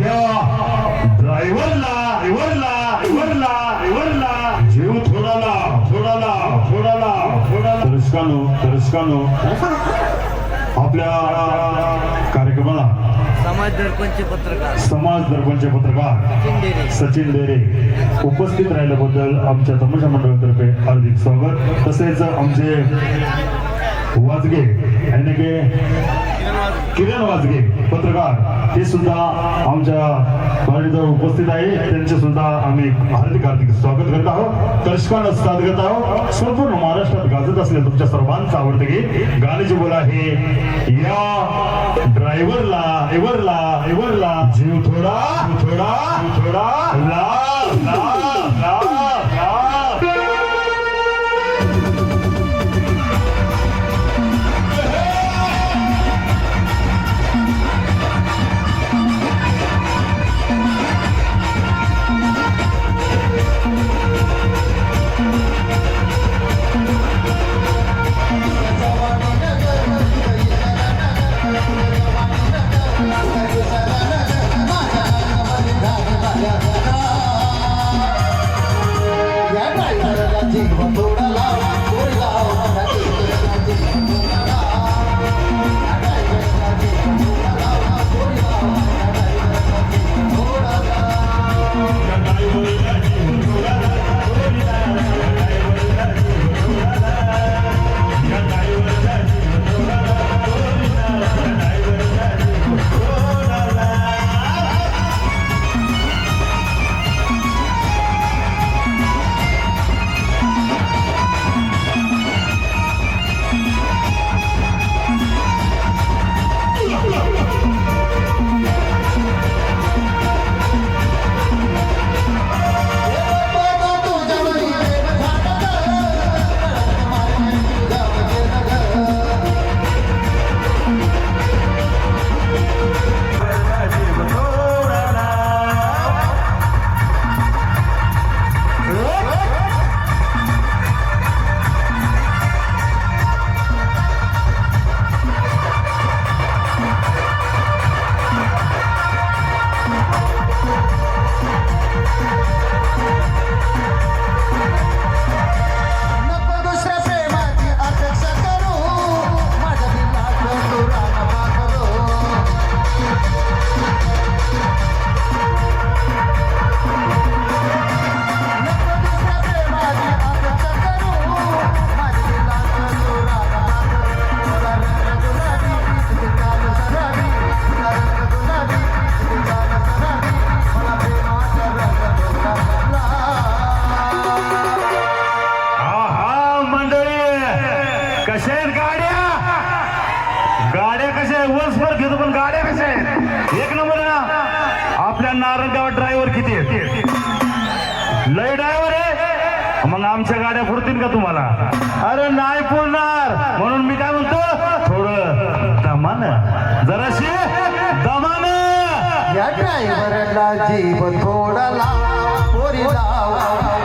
या ड्रायव्हरला जीव थोडाला तरस्कानो आपल्या कार्यक्रमाला समाज दर्पणचे पत्रकार सचिन डेरे उपस्थित राहिल्याबद्दल आमच्या तमाशा मंडळातर्फे हार्दिक स्वागत. तसेच आमचे वाजगे यानी की किरण वाजगे पत्रकार ते सुद्धा आमच्या पार्टीजवळ उपस्थित आहे. त्यांचे सुद्धा आम्ही हार्दिक स्वागत करत आहोत. तर्शकानं साथ घेत आहोत. संपूर्ण महाराष्ट्रात गाजत असलेलं तुमच्या सर्वांचं आवडतं गीत गाण्याचे बोल आहे या ड्रायव्हरला जीव थोडा ला लय ड्रायव्हर आहे मग आमच्या गाड्या पुरतील का तुम्हाला? अरे नाही पुरणार. म्हणून मी काय म्हणतो थोडं दमानं जराशी दमानं या ड्रायव्हरला जीव थोडा लाव पोरी लाव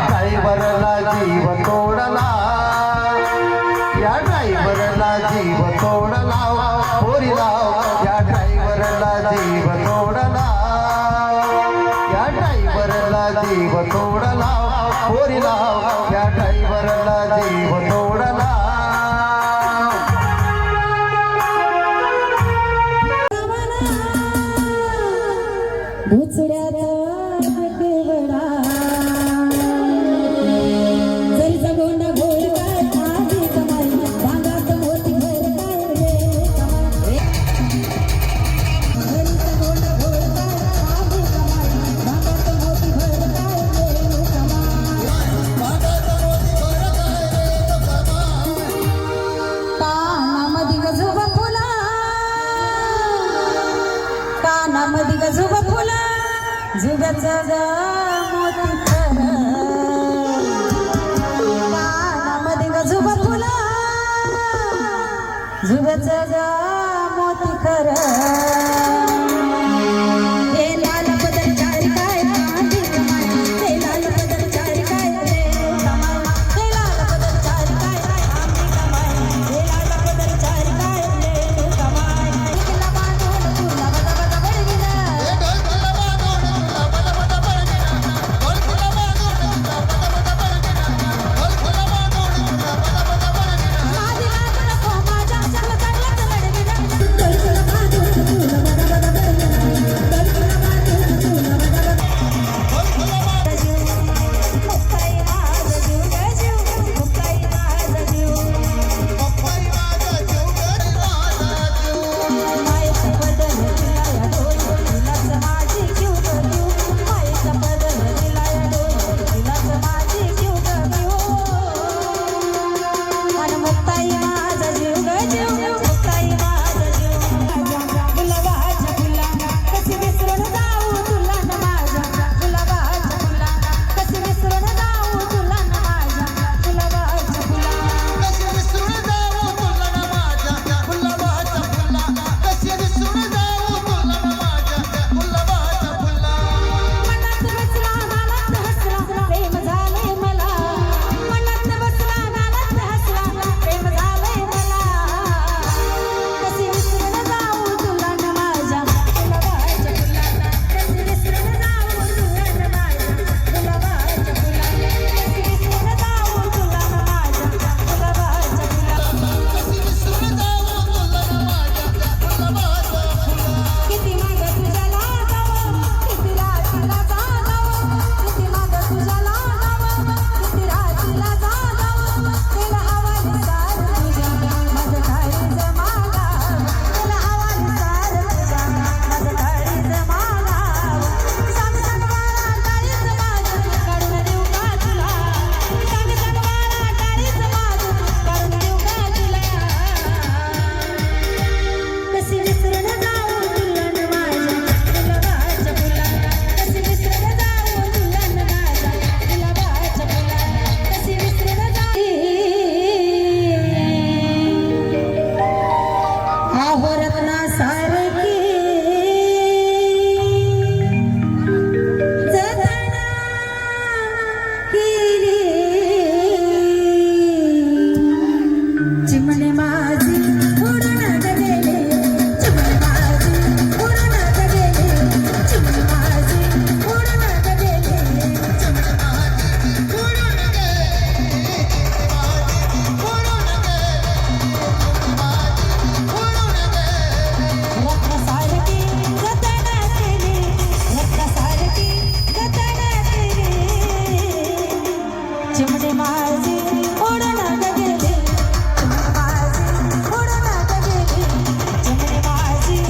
ड्रायव्हरला जीव थोडा लाव या ड्रायव्हरला जीव थोडा लाव पोरी लाव या ड्रायव्हरला जीव थोडा लाव या ड्रायव्हरला जीव थोडा लाव पोरी लाव या ड्रायव्हरला जीव थोडा लाव. झुब्याचा गा मोती खरा कानामध्ये गा झुबा फुला झुब्याचा गा मोती खरा हे लाल बदल चारी काय कांदी कमाई हे लाल बदल चारी काय रे कमाई हे लाल बदल चारी काय कांदी कमाई हे लाल चिमणे माझे उडून गेले चिमणे माझे उडून गेले चिमणे माझे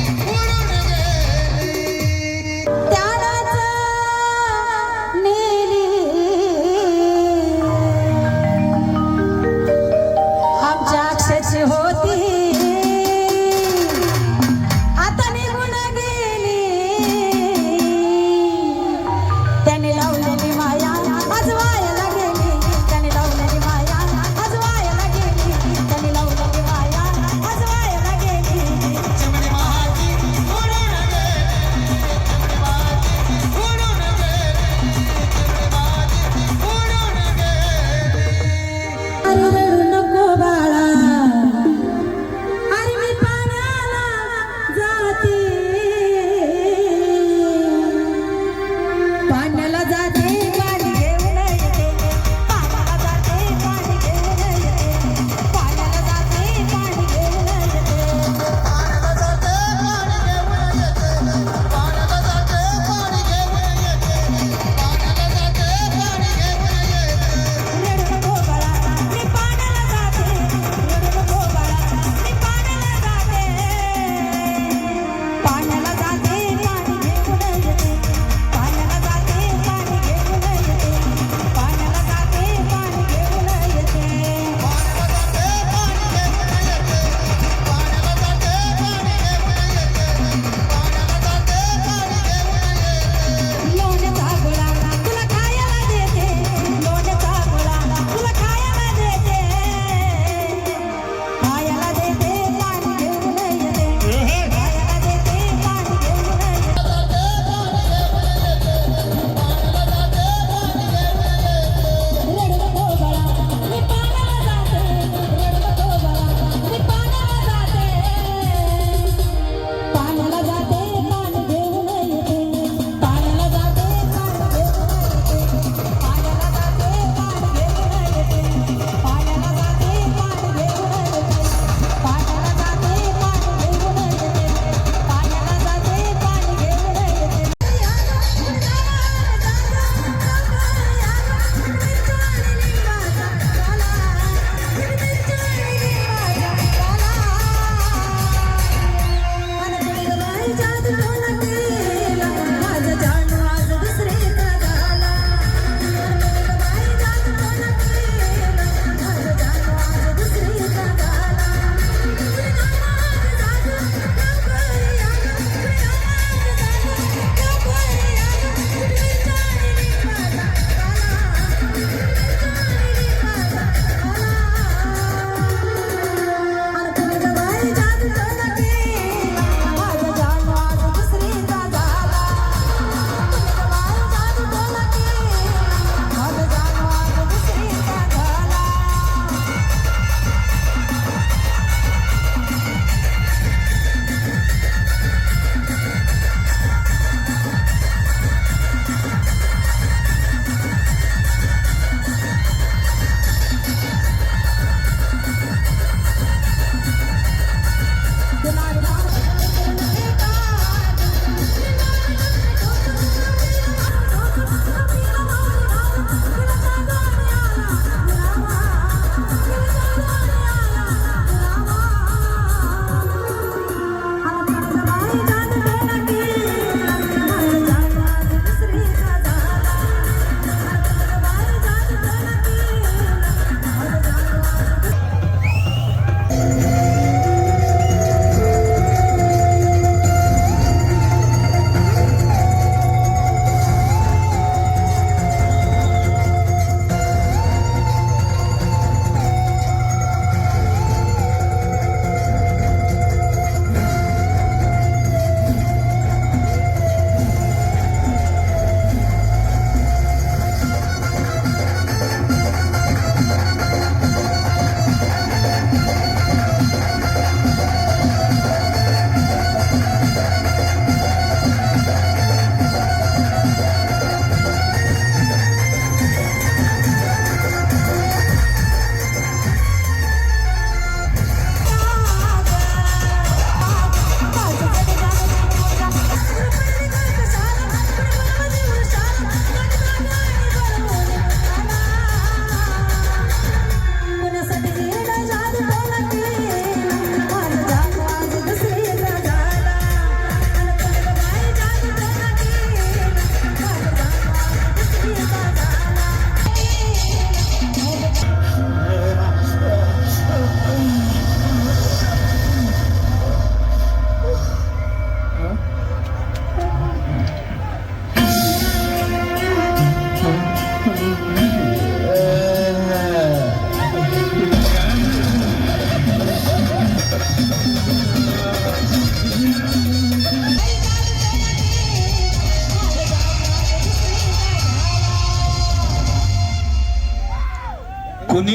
उडून गेले त्यालाच नेली आमच्या अक्षरची होती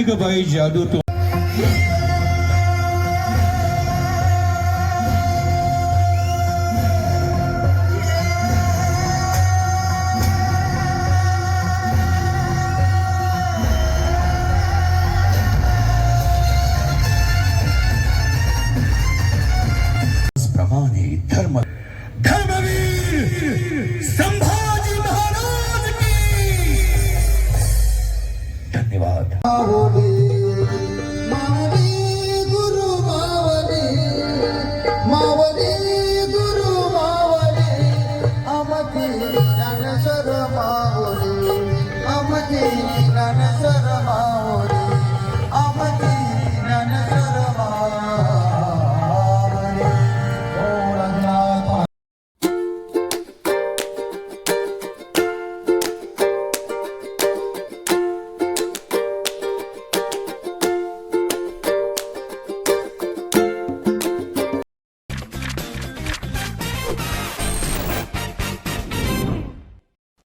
ग बाई जादू तो प्रमाणे धर्म